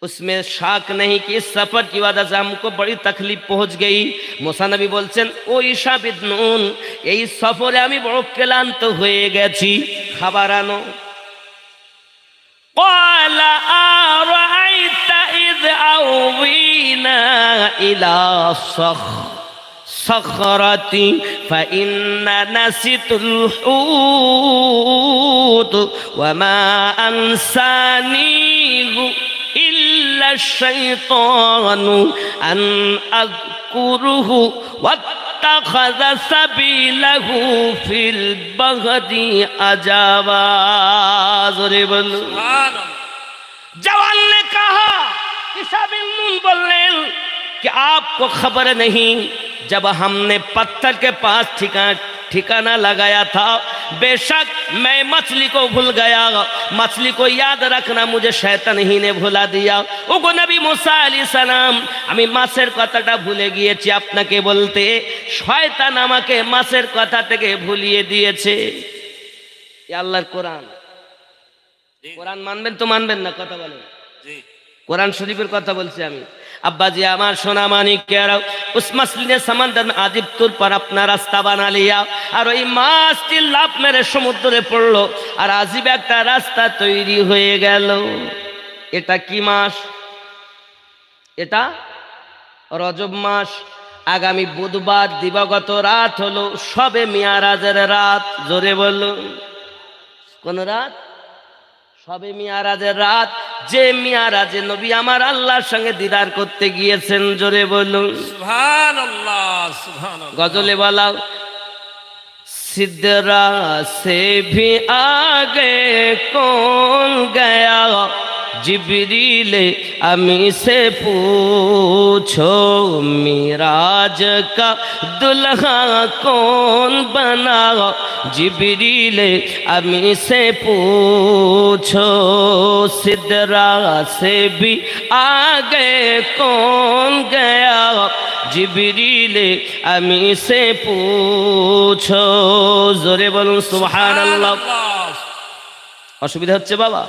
उसमें शाक नहीं कि इस सफर की वजह से हमको बड़ी तकलीफ पहुंच गई। मूसा नबी बोलছেন, ও ঈশা বিন নুন, এই সফরে আমি বড় ক্লান্ত হয়ে গেছি, খাবার আনো। قال أرأيت إذ أوينا إلى صخرة فإن نسيت الحوت وما أنسانيه إلا الشيطان أن أذكره واتخذ سبيله في البحر عجبا। जवान ने कहा, ईशा बिन नून बोलें कि आपको खबर नहीं, जब हमने पत्थर के पास ठिकाना लगाया था, बेशक मैं मछली को भूल गया। मछली को याद रखना मुझे शैतान ही ने भुला दिया। ওগো নবী মুসা আলাইহিস সালাম, আমি মাছের কথাটা ভুলে গিয়েছি আপনাকে বলতে, শয়তান আমাকে মাছের কথা থেকে ভুলিয়ে দিয়েছে। এ আল্লাহর কোরআন। জি কোরআন মানবেন তো মানবেন না, কথা বলেন। জি কোরআন শরীফের কথা বলছি আমি। আব্বাজি আমার সোনা মানিকেরা, উস মাসলিনে সমুদ্র में আজিব তুর पर अपना রাস্তা বানা লিয়া, আর ওই মাছটি লাফ মেরে সমুদ্রে পড়লো আর আজিব একটা রাস্তা তৈরি হয়ে গেল। এটা কি মাস? এটা রজব মাস। আগামী বুধবার দিবাগত রাত হলো সবে মিয়ারাজের রাত। জোরে বলুন, কোন রাত? সবে মিয়ারাজের রাত, যে মিয়ারাজে নবী আমার আল্লাহর সঙ্গে দিদার করতে গিয়েছেন। জোরে বলুন সুবহানাল্লাহ সুবহানাল্লাহ। গজলে বলাও, सिदरा से भी आगे कौन गया, जिब्रील अमी से पूछो, मिराज का दुल्हा कौन बना, जिब्रील अमी से पूछो, सिदरा से भी आगे कौन गया, जिब्रील अमी से पूछो। जोरे बोलूं सुबहानाल्लाह। असुविधा হচ্ছে বাবা?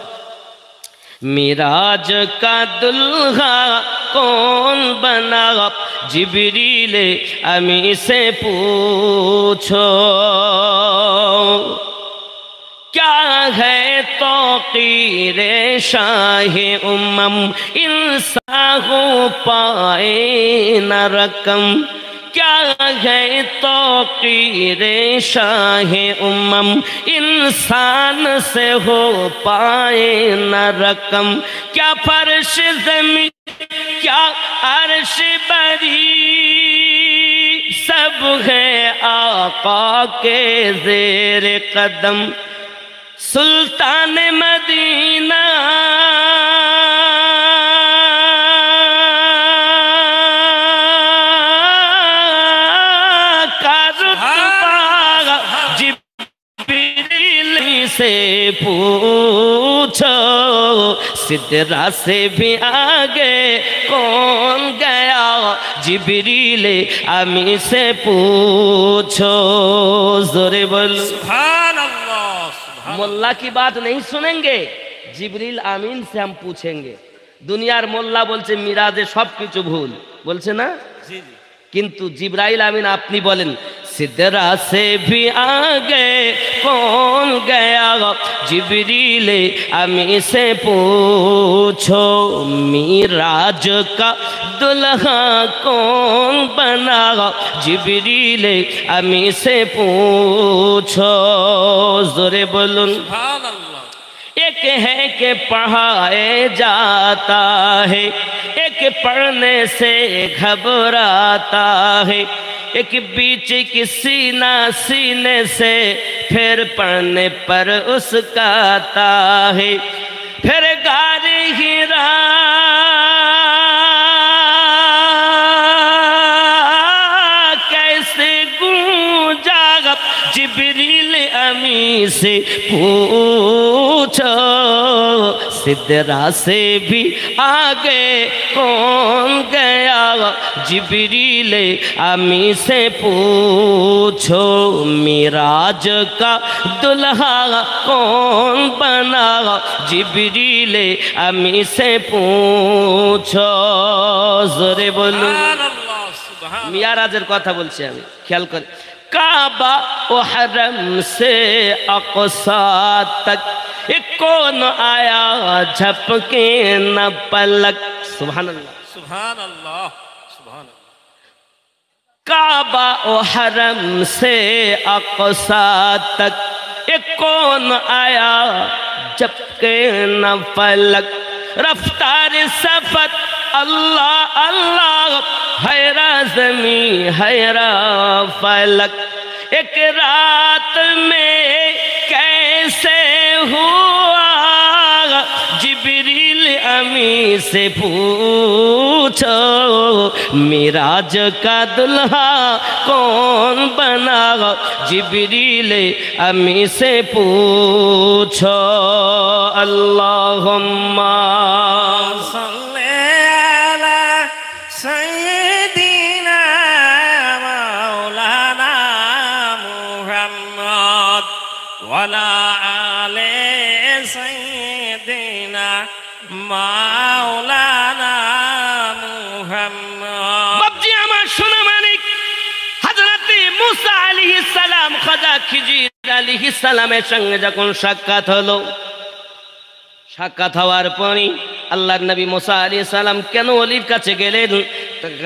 मिराज का दुल्हा कौन बना, जिब्रील अमी से पूछो, क्या है तौकीर शाह उम्मम, इंसान हो पाए न रकम, क्या है तौकीर शाह उम्मम, इंसान से हो पाए न रकम, क्या फर्श ज़मीन क्या अर्श बरी, सब है आका के ज़ेर कदम, सुल्तान मदीना का रुतबा, जिब्रील से पूछो, सिदरा से भी आगे कौन गया, जिब्रील अमी से पूछो। जोरे बोलो सुबहानल्लाह। मोल्ला की बात नहीं सुनेंगे, जिब्रील आमीन से हम पूछेंगे। दुनियार मोल्ला बोलছে মিরাজে সবকিছু ভুল বলছে না, জি জি কিন্তু জিব্রাইল আমিন আপনি বলেন, सिदरा से भी आगे कौन गया, जिब्रील अमी से पूछो, मिराज का दुल्हा कौन बना, जिब्रील अमी से पूछो। जोरे बोलूं सुबहानल्लाह। एक है कि पढ़ाए जाता है, एक पढ़ने से घबराता है, एक बीच की सीना सीने से फिर पढ़ने पर उसकाता है, फिर गारी हीरा कैसे गूंजा, जिब्रील अमी से पूछो, सिदरा से भी आगे कौन गया, जिब्रील अमी से पूछो, मिराज का दुल्हा कौन बना, जिब्रील अमी से पूछो। जोरे बोलूं सुबहानल्लाह सुबहान। मियाराजेर কথা বলছি আমি, খেয়াল করে। काबा व हरम से अक़सा तक ये कौन आया झपके न पलक। सुभान अल्लाह सुबहानल्लाह सुबहानल्लाह। काबा व हरम से अक़सा तक ये कौन आया झपके न पलक। रफ्तार सफर अल्लाह अल्लाह हैरा ज़मी हैरा फलक। एक रात में कैसे हुआ, जिब्रील अमी से पूछो, मिराज का दुल्हा कौन बना, जिब्रील अमी से पूछो। अल्लाहुम्मा सल्ले अला सय्यिदिना मौलाना मुहम्मद वला আলে সাইয়্যিদিনা মাওলানা মুহাম্মদ। বাপজি আমার সোনা মানিক, হযরতে মুসা আলাইহিস সালাম খাজা খিজির আলাইহিস সালামের সঙ্গে যখন সাক্ষাৎ হলো, সাক্ষাৎ হওয়ার পরই আল্লাহর নবী মুসা আলাইহিস সালাম কেন ওলির কাছে গেলেন?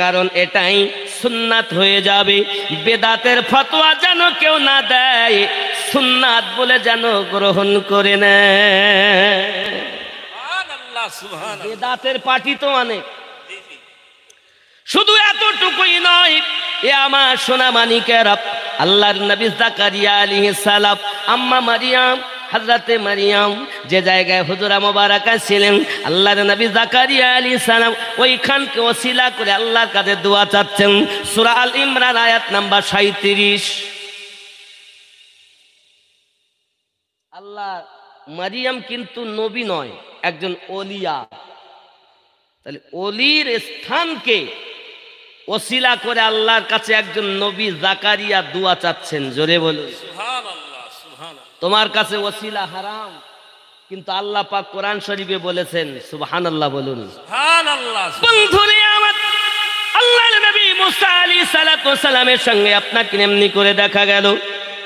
কারণ এটাই সুন্নাত হয়ে যাবে, বেদাতের ফতোয়া যেন কেউ না দেয়, সুন্নাত বলে যেন গ্রহণ করে নেয়। সুবহানাল্লাহ, সুবহানাল্লাহ। বেদাতের পার্টি তো অনেক। শুধু এতটুকুই নয়, এ আমার সোনা মানিকেরা, আল্লাহর নবী জাকারিয়া আলাইহিস সালাম, আম্মা মারিয়াম, হযরতে মারিয়াম যে জায়গায় হুজরা মুবারাকা ছিলেন, আল্লাহর নবী জাকারিয়া আলাইহিস সালাম ওইখানকে ওসিলা করে আল্লাহর কাছে দোয়া চাচ্ছেন। সূরা আল ইমরান আয়াত নাম্বার 37। আল্লাহ, মারিয়াম কিন্তু নবী নয়, একজন ওলিয়া। তাহলে ওলির স্থানকে ওসিলা করে আল্লাহর কাছে একজন নবী জাকারিয়া দোয়া চাচ্ছেন। জোরে বলুন সুবহানাল্লাহ, সুবহানাল্লাহ। তোমার কাছে ওসিলা হারাম, কিন্তু আল্লাহ পাক কোরআন শরীফে বলেছেন। সুবহানাল্লাহ বলুন। সুবহানাল্লাহ। বন্ধুরে আমার, আল্লাহর নবী মুসা আলাইহিস সালাতু সালামের সঙ্গে আপনাকে এমনি করে দেখা গেল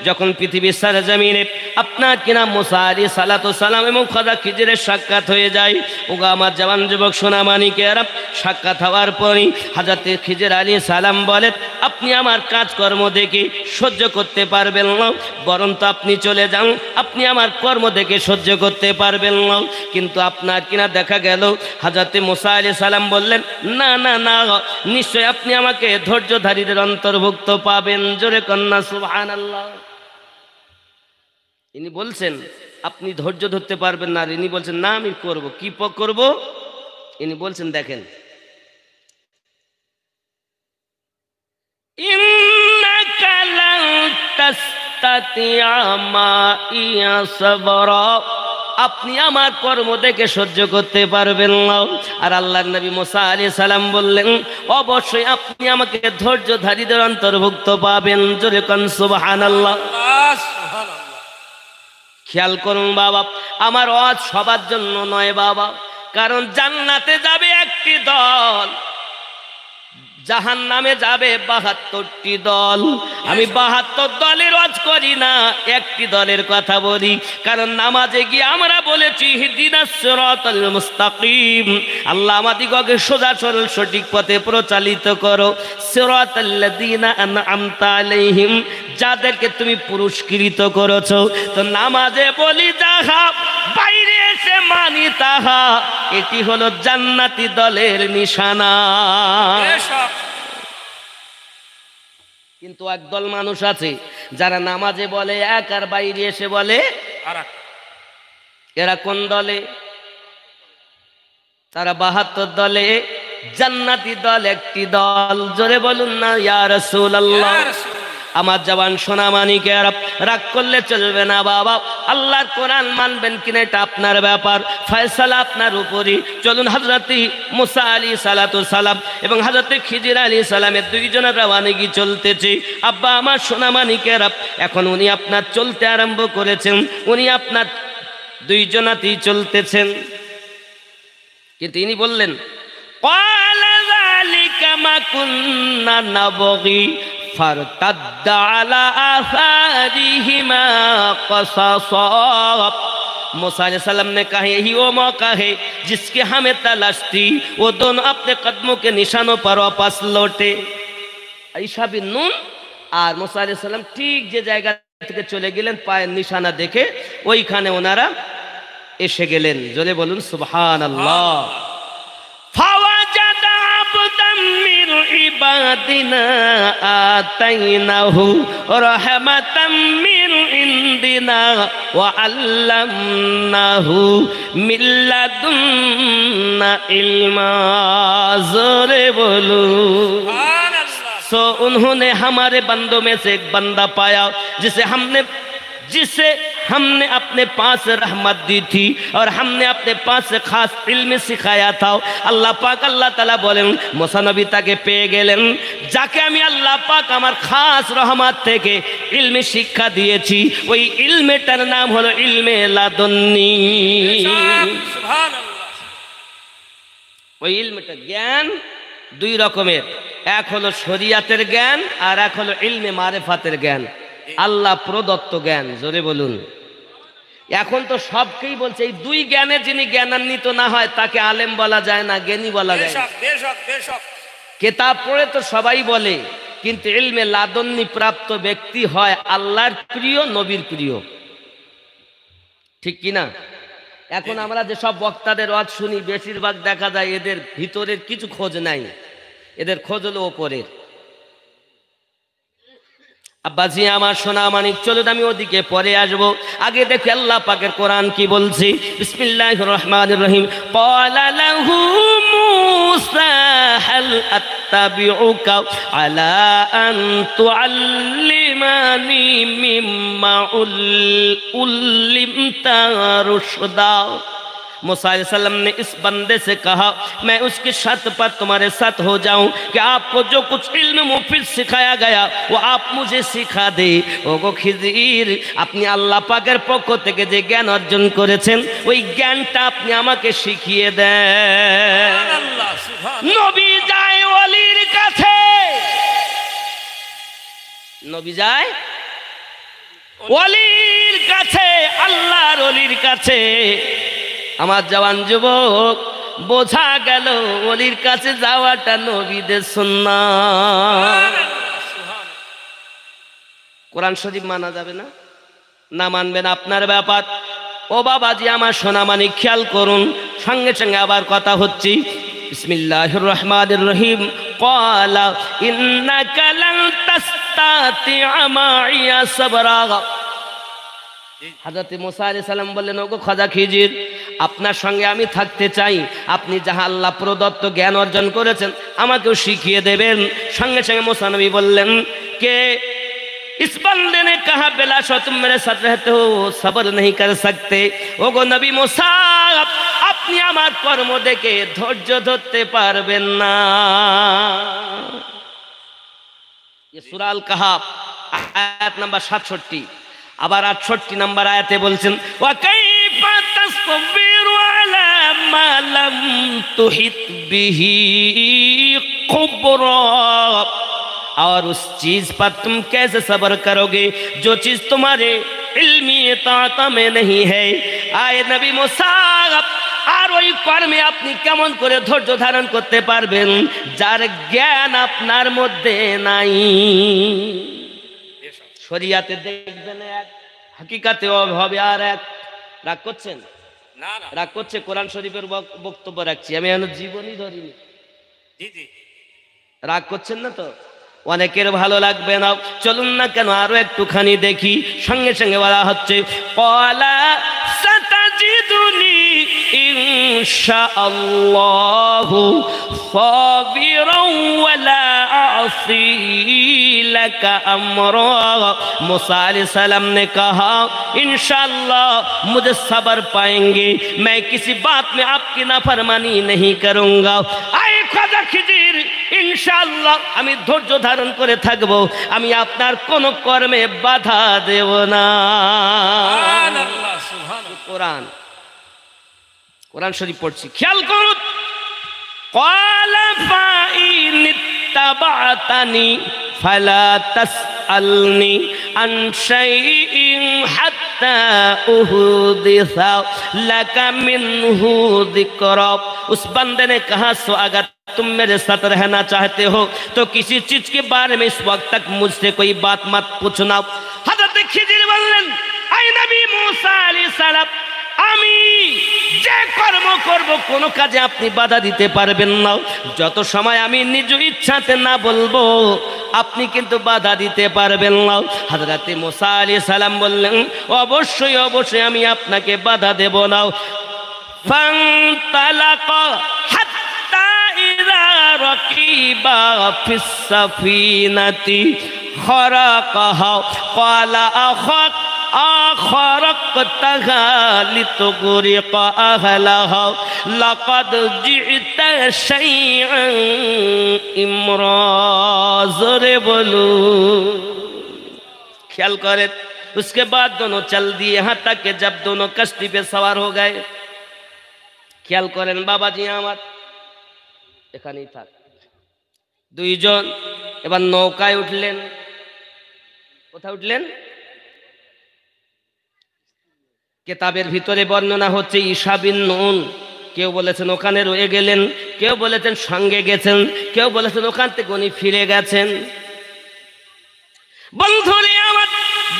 যখন পৃথিবীর সরজমিনে আপনার কিনা মুসা আলাইহিস সালাতু সালাম এবং খাজা খিজিরের সাক্ষাৎ হয়ে যায়। ওগো আমার জওয়ান যুবক সোনা মানিকেরা, সাক্ষাৎ হওয়ার পরই হযরতে খিজির আলাইহিস সালাম বলেন, আপনি আমার কাজকর্ম দেখে সহ্য করতে পারবেন না, বরং তো আপনি চলে যান, আপনি আমার কর্ম দেখে সহ্য করতে পারবেন না। কিন্তু আপনার কিনা দেখা গেল হযরতে মুসা আলাইহিস সালাম বললেন, না না না, নিশ্চয় আপনি আমাকে ধৈর্যধারীদের অন্তর্ভুক্ত পাবেন। জোরে কন্যা সুবহানাল্লাহ। ইনি বলছেন আপনি ধৈর্য ধরতে পারবেন না, আর ইনি বলছেন না আমি করব। কি করব? ইনি বলছেন দেখেন, ইন্নাকা লান তাসতাতিয়া মাইয়া সাবরা, আপনি আমার কর্ম দেখে সহ্য করতে পারবেন না। আর আল্লাহর নবী মুসা আলাইহিস সালাম বললেন, অবশ্যই আপনি আমাকে ধৈর্যধারীদের অন্তর্ভুক্ত পাবেন। জোরে কোন সুবহানাল্লাহ। সুবহানাল্লাহ। খেয়াল করুন বাবা, আমার ওয়াজ সবার জন্য নয় বাবা, কারণ জান্নাতে যাবে একটি দল, জাহান্নামে যাবে ৭২টি দল। আমি ৭২ দলের ওয়াজ করি না, একটি দলের কথা বলি। কারণ নামাজে গিয়ে আমরা বলেছি ইহদিনাস সিরাতাল মুস্তাকিম, আল্লাহ আমাদিগকে সোজা সরল সঠিক পথে প্রচালিত করো। সিরাতাল্লাযীনা আনআমতা আলাইহিম, যাদেরকে তুমি পুরস্কৃত করেছো। তো নামাজে বলি যাহা, বাইরে এসে মানি তাহা, এটি হলো জান্নাতি দলের নিশানা। কিন্তু একদল মানুষ আছে যারা নামাজে বলে এক, আর বাইরে এসে বলে আরেক। এরা কোন দলে? তারা ৭২ দলে, জান্নাতি দল একটি দল। জোরে বলুন না ইয়া রাসূলুল্লাহ। আমার জওয়ান সোনা মানিকেরা, রাগ করলে চলবে না বাবা। আল্লাহর কোরআন মানবেন কিনা এটা আপনার ব্যাপার, ফয়সালা আপনার উপরই। চলুন হযরতে মুসা আলাইহিস সালাতু সালাম এবং হযরতে খিজির আলাইহিস সালামের দুইজনের রওয়ানাগি চলতেছে। আব্বা আমার সোনা মানিকেরা, এখন উনি আপনার চলতে আরম্ভ করেছেন, উনি আপনার দুইজনাতেই চলতেছেন। কিন্তু ইনি বললেন, ক্বালা যালিকা মা কুন্না নাবগি ফারতাদ্দা আলা আসারিহিমা কসাসা। मूसा अलैहिस्सलाम ने कहा यही वो मौका है जिसके हमें तलाश थी, वो दोनों अपने कदमों के निशानों पर वापस लौटे। ঈসা বিন নূন আর मूसा अलैहिस्सलाम ঠিক যে জায়গা থেকে চলে গেলেন পায়ের নিশানা দেখে, ওইখানে ওনারা এসে গেলেন। জোরে বলুন সুবহানাল্লাহ। ফাওয়াজাদা আবদাম মিন ইবাদিনা আতাইনাহু রাহমাতাম মিন ইনদিনা ওয়া আল্লামনাহু মিন লাদুন্না ইলমা। জোরে বলুন। सो उन्होंने हमारे बंदों में से एक बंदा पाया जिसे हमने अपने पास रहमत दी थी और हमने अपने पास से खास इल्म सिखाया था। আল্লাহ পাক আল্লাহ তাআলা বলেন মুসা নবী তাকে পেয়ে গেলেন, যাকে আমি আল্লাহ পাক আমার খাস রহমত থেকে ইলমে শিক্ষা দিয়েছি, ওই ইলমেটার নাম হলো ইলমে লাদুন্নি। সুবহানাল্লাহ। ওই ইলমেটা জ্ঞান দুই রকমের, এক হলো শরিয়াতের জ্ঞান আর এক হলো ইলমে মারেফাতের জ্ঞান, আল্লাহ প্রদত্ত জ্ঞান। জোরে বলুন। এখন তো সবকেই বলছে এই দুই জ্ঞানে যিনি জ্ঞানান্বিত না হয় তাকে আলেম বলা যায় না, জ্ঞানী বলা যায় না। কেতাব পড়ে তো সবাই বলে, কিন্তু ইলমে লাদুন্নি প্রাপ্ত ব্যক্তি হয় আল্লাহর প্রিয়, নবীর প্রিয়। ঠিক কি না? এখন আমরা যে সব বক্তাদের ওয়াজ শুনি, বেশিরভাগ দেখা যায় এদের ভিতরের কিছু খোঁজ নাই, এদের খোঁজ হলো ওপরের। আব্বাজি আমার সোনা মানিক, চলুন আমি ওদিকে পরে আসবো, আগে দেখি আল্লাহ পাকের কোরআন কি বলছে। বিসমিল্লাহির রহমানির রহিম। ক্বালা লাহু মূসা হাল আত্তাবিউকা আলা আন তুআল্লিমানি মিম্মা উল্লিমতা রুশদা। मूसा अलैहिस्सलाम ने इस बंदे से कहा, मैं उसके शर्त पर तुम्हारे साथ हो जाऊं कि आपको जो कुछ इल्म मुफीद सिखाया गया वो आप मुझे सिखा दे। ওগো খিজির, আপনি আল্লাহ পাকের পক্ষ থেকে যে জ্ঞান অর্জন করেছেন ওই জ্ঞানটা আপনি আমাকে শিখিয়ে দেন। নবী যায় ওলির কাছে, নবী যায় ওলির কাছে, আল্লাহর ওলির কাছে। আমার জওয়ান যুবক, বোঝা গেল ওলির কাছে যাওয়াটা নবীদের সুন্নাত। কোরআন শরীফ মানা যাবে না, না মানবেন আপনার ব্যাপার। ও বাবাজি আমার সোনামানি, খেয়াল করুন, সঙ্গে সঙ্গে আবার কথা হচ্ছে। বিসমিল্লাহির রহমানির রহিম। ক্বালা ইন্নাকা লান তাসতাতিআ মাইয়া সাবরা। হযরত মুসা আলাইহিস সালাম বললেন, ওগো খাজা খিজির, আপনার সঙ্গে আমি থাকতে চাই, আপনি যাহা আল্লাহ প্রদত্ত জ্ঞান অর্জন করেছেন আমাকেও শিখিয়ে দেবেন। সঙ্গে সঙ্গে মুসা নবী বললেন, কে इस बंदे ने कहा बिलाशो तुम मेरे साथ रहते हो, सब्र नहीं कर सकते। ওগো নবী মুসা, আপনি আমার কর্ম দেখে ধৈর্য ধরতে পারবেন না। ये सूरा अल कहफ आयत नंबर 67। আবার 68 নম্বর আয়াতে বলছেন, ওয়া কাইফা তাসবিরু আলা মা লাম তুহিত বিহি খুবরা। और उस चीज पर तुम कैसे सब्र करोगे जो चीज तुम्हारे इल्मी इताअत में नहीं है। आए नबी मूसा, আর ওই কর্মে আপনি কেমন করে ধৈর্য ধারণ করতে পারবেন যার জ্ঞান আপনার মধ্যে নাই। শরিয়াতে দেখবেন এক, হাকিকাতে হবে আর এক। রাগ করছেন? না না, রাগ করছে? কোরআন শরীফের বক্তব্য রাখছি, আমি এখন জীবনই ধরিনি। জি জি, রাগ করছেন না তো? অনেকের ভালো লাগবে না, চলুন না কেন আরো একটুখানি দেখি। সঙ্গে সঙ্গে বলা হচ্ছে, ক্বালা সাতাজিদুনি ইনশাআল্লাহু সাবিরান ওয়ালা আসি লাকা আমরা। मूसा अलैहिस्सलाम ने कहा, इंशाअल्लाह मुझे सब्र पाएंगे, मैं किसी बात में आपकी नाफरमानी नहीं करूंगा। आए खाजा খিজির, ইনশাআল্লাহ আমি ধৈর্য ধারণ করে থাকব, আমি আপনার কোন কর্মে বাধা দেব না। সুবহানাল্লাহ সুবহানাল্লাহ। কোরআন, কোরআন শরীফ পড়ছি, খেয়াল করুন। ক্বালা ফাইন ইত্তাবাতানি ফালা তাসআলনি আন শাইইন হাত্তা উহদিসা লাকা মিনহু যিকরা। उस बंदे ने कहा, सो अगर तुम मेरे साथ रहना चाहते हो तो किसी चीज के बारे में इस वक्त तक मुझसे कोई बात मत पूछना। हजरत খিজির বললেন, আই নবী মুসা আলাইহিস সালাম, আমি যে কর্ম করব কোন কাজে আপনি বাধা দিতে পারবেন না। যত সময় আমি নিজ ইচ্ছাতে না বলবো আপনি কিন্তু বাধা দিতে পারবেন না। হযরত মুসা আলাইহিস সালাম বললেন, অবশ্যই অবশ্যই আমি আপনাকে বাধা দেব না। ফান্তালাকা হাত্তা ইযা রাকিবা ফিস সাফিনাতি খরাকাহা ক্বালা আখারক خرقتها لتغرق أهلها لقد جئت شيئا إمرا ज़ोरे बोलो ख्याल करें उसके बाद दोनों चल दिए यहाँ तक कि जब दोनों कश्ती पे सवार हो गए ख्याल करें बाबा जी আমার এখানেই থাক দুইজন এবার নৌকায় উঠলেন কোথায় উঠলেন কিতাবের ভিতরে বর্ণনা হচ্ছে ঈশা বিন নুন কেউ বলেছেন ওখানে রয়ে গেলেন কেউ বলেছেন সঙ্গে গেছেন কেউ বলেছেন ওখান থেকে উনি ফিরে গেছেন বন্ধুরে আমার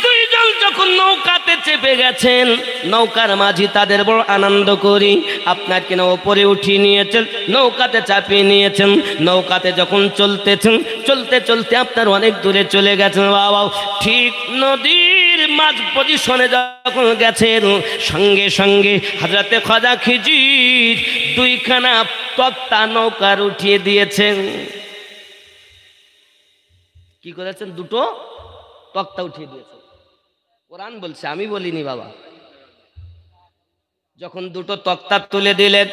দুইজন যখন নৌকাতে চেপে গেছেন নৌকার মাঝি তাদের বড় আনন্দ করি আপনার কিনা উপরে উঠিয়ে নিয়েছেন নৌকাতে চাপিয়ে নিয়েছেন নৌকাতে যখন চলতেছেন চলতে চলতে আপনার অনেক দূরে চলে গেছেন বাবা ঠিক নদীর মাঝ পজিশনে যখন গেছেন সঙ্গে সঙ্গে হযরতে খাজা খিজির দুইখানা তক্তা নৌকার উঠিয়ে দিয়েছেন কি করেছেন দুটো তক্তা উঠিয়ে দিয়েছেন কোরআন বলছে আমি বলিনি বাবা যখন দুটো তক্তা তুলে দিলেন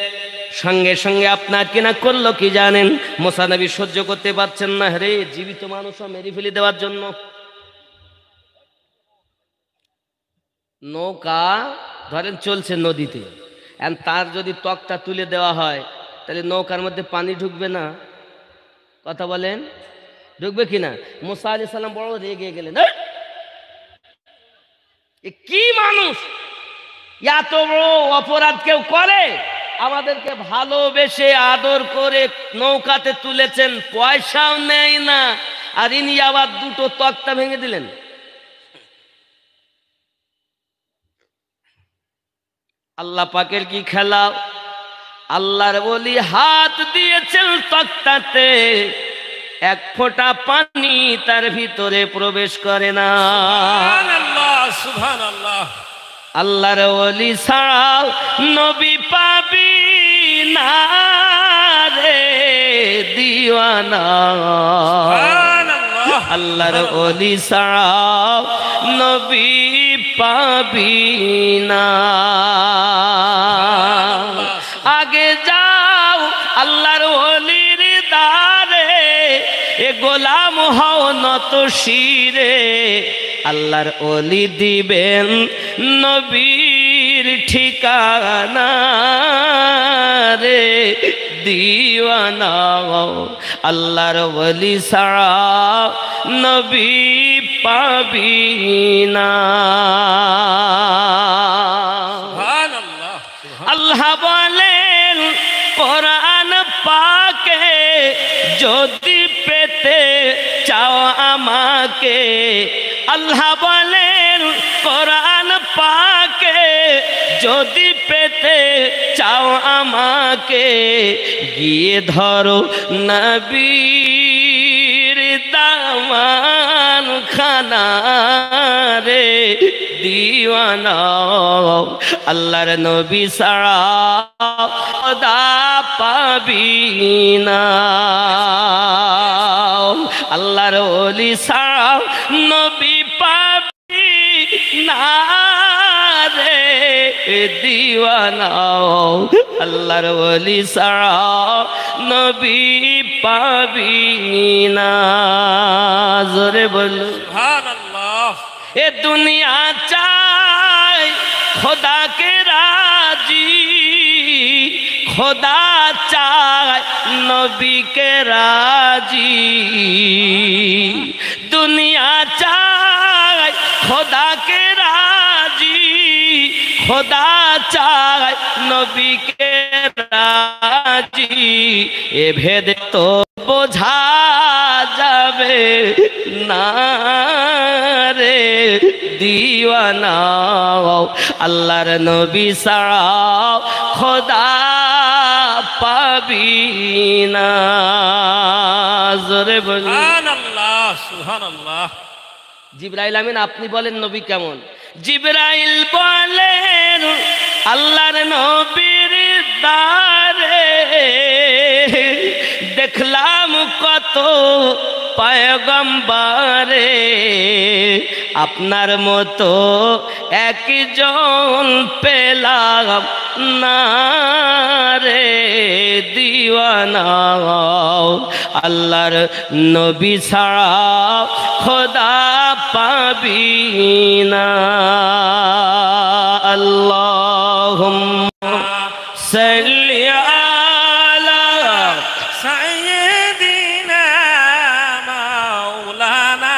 সঙ্গে সঙ্গে আপনার কিনা করলো কি জানেন মুসা নবী সহ্য করতে পারছেন না রে জীবিত মানুষও মেরে ফেলে দেওয়ার জন্য নৌকা ধরেন চলছে নদীতে এন্ড তার যদি তক্তা তুলে দেওয়া হয় তাহলে নৌকার মধ্যে পানি ঢুকবে না কথা বলেন ঢুকবে কিনা মুসা আলাইহিস সালাম বড় রেগে গেলেন কি মানুষ এত বড় অপরাধ কেউ করে আমাদেরকে ভালোবেসে আদর করে নৌকাতে তুলেছেন পয়সাও নেয় না আর ইনি আবার দুটো তক্তা ভেঙে দিলেন আল্লাহ পাকের কি খেলা আল্লাহর ওলি হাত দিয়েছেন তক্তাতে এক ফোঁটা পানি তার ভিতরে প্রবেশ করে না সুবহানাল্লাহ সুবহানাল্লাহ আল্লাহর ওলি ছাড়াও নবী পাবি না রে দিওয়ানা সুবহানাল্লাহ আল্লাহর ওলি ছাড়াও নবী পাবি না আগে যাও আল্লাহর ওলির দারে এ গোলাম হও নত শিরে আল্লাহর ওলি দিবেন নবীর ঠিকানা রে দিওয়ানা আল্লাহর ওলি ছাড়া নবী পাবি না সুবহানাল্লাহ আল্লাহ বলেন কোরআন পাকে যদি পেতে চাও আমাকে আল্লাহ বলেন কোরআন পাকে যদি পেতে চাও আমাকে গিয়ে ধরো নবীর দামান খানা রে দিওয়ানা আল্লাহর নবী ছাড়া খোদা পাবি না আল্লাহর ওলি ছাড়া নবী পাবি না রে দিওয়ানা আল্লাহর ওলি ছাড়া নবী পাবি না জোরে বলো সুবহানাল্লাহ এ দুনিয়া চাই খোদা কে রাজি খোদা চায় নবী কে রাজি দুনিয়া চায় খোদা কে রাজি খোদা চায় নবী কে রাজি এ ভেদ তো বোঝা যাবে না রে দিওয়ানা আল্লাহর নবী ছাড়া খোদা পাবি না জোরে বলুন সুবহানাল্লাহ সুবহানাল্লাহ জিবরাইল আমিন আপনি বলেন নবী কেমন জিবরাইল বলেন আল্লাহর নবীর দারে দেখলাম কত পয়গম্বরে আপনার মতো একজন পেলাম না রে দিওয়ানা। আল্লাহর নবী ছাড়া খোদা পাবি না। আল্লাহুম্মা সাল্লি আলা সাইয়্যিদিনা মাওলানা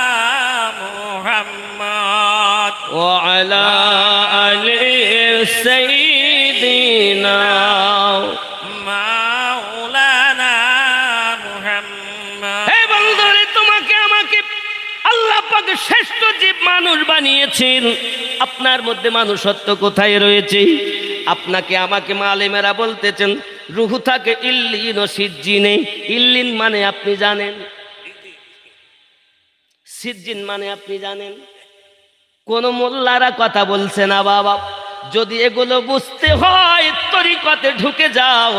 মুহাম্মদ ওয়া আলা আলি সাইয়্যিদিনা মাওলানা মুহাম্মদ। হে বন্ধুরে, তোমাকে আমাকে আল্লাহ পাক শ্রেষ্ঠ জীব মানুষ বানিয়েছেন। আপনার মধ্যে মানুষত্ব কোথায় রয়েছে? আপনাকে আমাকে মালেমেরা বলতেছেন রুহু থাকে ইল্লিন ও সিজ্জিনে। ইল্লিন মানে আপনি জানেন, সিজ্জিন মানে আপনি জানেন। কোন মোল্লারা কথা বলছে না বাবা। যদি এগুলো বুঝতে হয় তরিকতে ঢুকে যাও,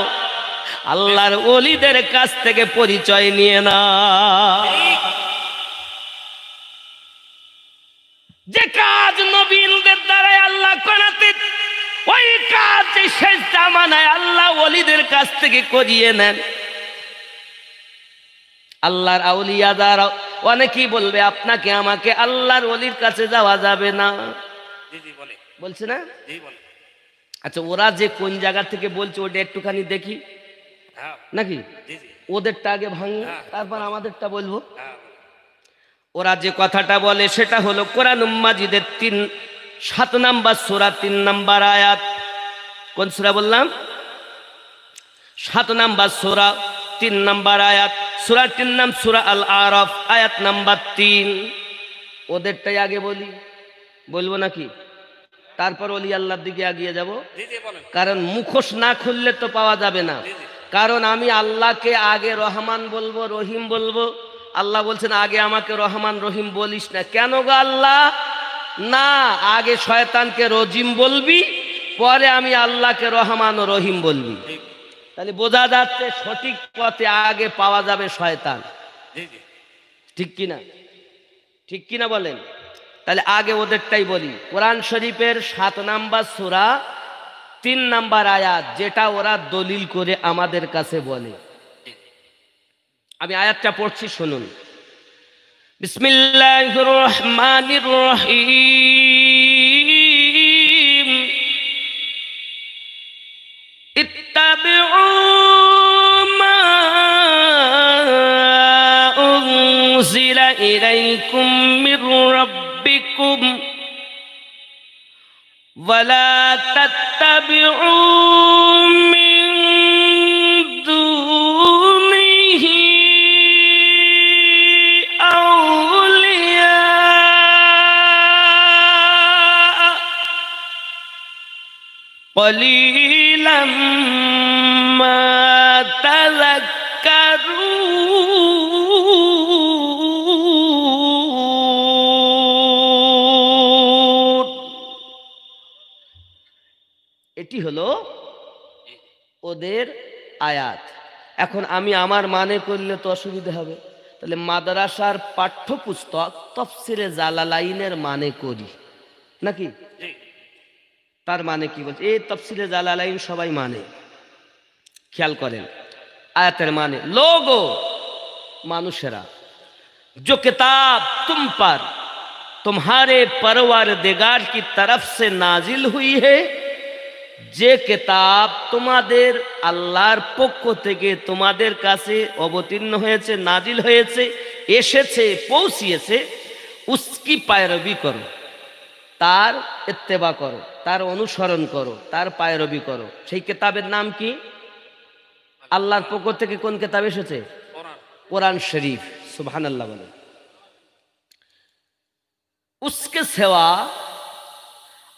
আল্লাহর ওলিদের কাছ থেকে পরিচয় নিয়ে না। যে কাজ নবীদের দ্বারাই আল্লাহ করাতে, ওই কাজ শেষ জামানায় আল্লাহ ওলিদের কাছ থেকে করিয়ে নেন। আল্লাহর আউলিয়া দ্বারা অনেকেই বলবে আপনাকে আমাকে আল্লাহর ওলির কাছে যাওয়া যাবে না, জি জি বলে, বলছে না? জি বলে। আচ্ছা, ওরা যে কোন জায়গা থেকে বলছে ওটা একটুখানি দেখি হ্যাঁ নাকি? জি জি ওদেরটা আগে ভাঙি, তারপর আমাদেরটা বলবো। হ্যাঁ ওরা যে কথাটা বলে সেটা হলো কোরআন মাজিদের 7 নাম্বার সূরা 3 নাম্বার আয়াত। কোন সূরা বললাম? 7 নাম্বার সূরা 3 নাম্বার আয়াত। সূরাটির নাম সূরা আল আরাফ, আয়াত নাম্বার 3। ওদেরটাই আগে বলি, বলবো নাকি? তারপর ওলি আল্লাহর দিকে এগিয়ে যাব। জি জি বলেন। কারণ মুখোশ না খুললে তো পাওয়া যাবে না। জি জি কারণ আমি আল্লাহকে আগে রহমান বলবো, রহিম বলবো। আল্লাহ বলছেন আগে আমাকে রহমান রহিম বলিস না। কেন গো আল্লাহ? না, আগে শয়তানকে রজিম বলবি, পরে আমি আল্লাহকে রহমান ও রহিম বলবি। ঠিক, তাহলে বোঝা যাচ্ছে সঠিক পথে আগে পাওয়া যাবে শয়তান। জি জি ঠিক কিনা? ঠিক কিনা বলেন? তাহলে আগে ওদেরটাই বলি। কোরআন শরীফের 7 নাম্বার সূরা 3 নাম্বার আয়াত, যেটা ওরা দলিল করে আমাদের কাছে বলে। আমি আয়াতটা পড়ছি, শুনুন। বিসমিল্লাহির রহমানির রহিম। ইত্তাবিউ মা উনজিলা ইলাইকুম মির রাব্বিকুম ওয়ালা তাত্তাবিউ মিন দুনিহি আউলিয়া কলিলাম মা তাযাক্কারুন। এটি হলো ওদের আয়াত। এখন আমি আমার মানে করলে তো অসুবিধা হবে। তাহলে মাদ্রাসার পাঠ্যপুস্তক তাফসিরে জালালাইনের মানে করি নাকি? জি তার মানে কি বলছে? এই তাফসিরে জালালাইন সবাই মানে। খেয়াল করেন আয়াতের মানে। লোগো মানুষেরা, जो किताब तुम पर तुम्हारे परवरदिगार की तरफ से नाजिल हुई है, যে কিতাব তোমাদের আল্লাহর পক্ষ থেকে তোমাদের কাছে অবতীর্ণ হয়েছে, নাজিল হয়েছে, এসেছে, পৌঁছিয়েছে, উসকি পায়রবি করো, তার ইত্তেবা করো, তার অনুসরণ করো, তার পায়রবি করো। সেই কিতাবের নাম কি? আল্লাহর পক্ষ থেকে কোন কিতাব এসেছে? কোরআন। কোরআন শরীফ। সুবহানাল্লাহ বলেন। उसके सिवा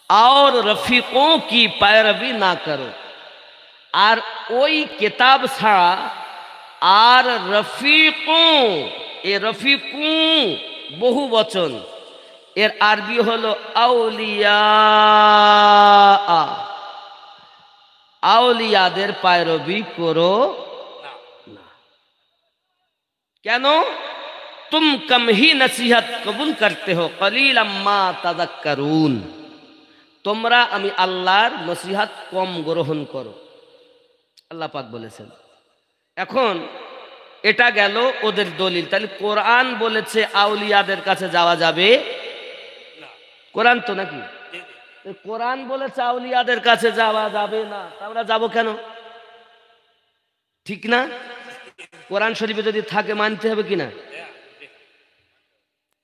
और रफीकों की पैरवी ना करो। আর ওই কিতাব ছাড়া আর রফিকোं, এ রফিকু বহু বচন, এর আরবি হলো আউলিয়া। আউলিয়াদের পায়রবি করো না না। কেন? तुम कम ही नसीहत कबूल करते हो कलीलाम मा ताज़क्करून তোমরা আমি আল্লাহর নসিহত কম গ্রহণ করো আল্লাহ পাক বলেছেন। এখন এটা গেল ওদের দলিল। তাহলে কোরআন বলেছে আউলিয়াদের কাছে যাওয়া যাবে না কোরআন তো নাকি জি জি কোরআন বলেছে আউলিয়াদের কাছে যাওয়া যাবে না আমরা যাব কেন ঠিক না কোরআন শরীফে যদি থাকে মানতে হবে কিনা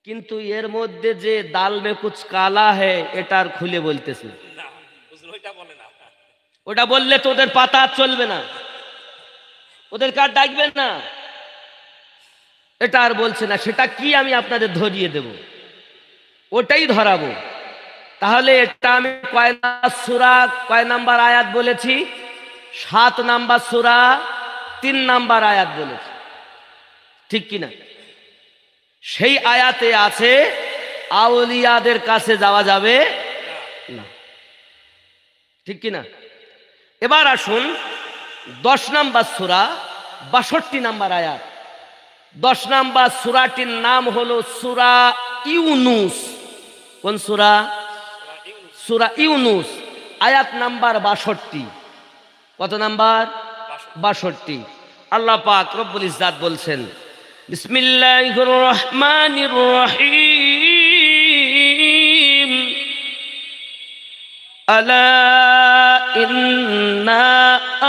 কিন্তু এর মধ্যে যে দাল মে কুছ কালা হ্যায় এটা আর খুলে বলতেছে না হুজুর ওইটা বলে না ওটা বললে তো ওদের পাতা আর চলবে না ওদের কার ডাকবেন না এটা আর বলছে না সেটা কি আমি আপনাদের ধরিয়ে দেব ওটাই ধরাবো। তাহলে এটা আমি কয় নাম্বার আয়াত বলেছি 7 নাম্বার সূরা 3 নাম্বার আয়াত বলেছি ঠিক কিনা সেই আয়াতে আছে আউলিয়াদের কাছে যাওয়া যাবে না ঠিক কিনা। এবার আসুন 10 নাম্বার সূরা 62 নাম্বার আয়াত 10 নাম্বার সূরাটির নাম হলো সূরা ইউনুস। কোন সূরা সূরা ইউনুস আয়াত নাম্বার 62 কত নাম্বার 62 আল্লাহ পাক রব্বুল ইজ্জাত বলছেন বিসমিল্লাহির রহমানির রহিম আলা ইন্না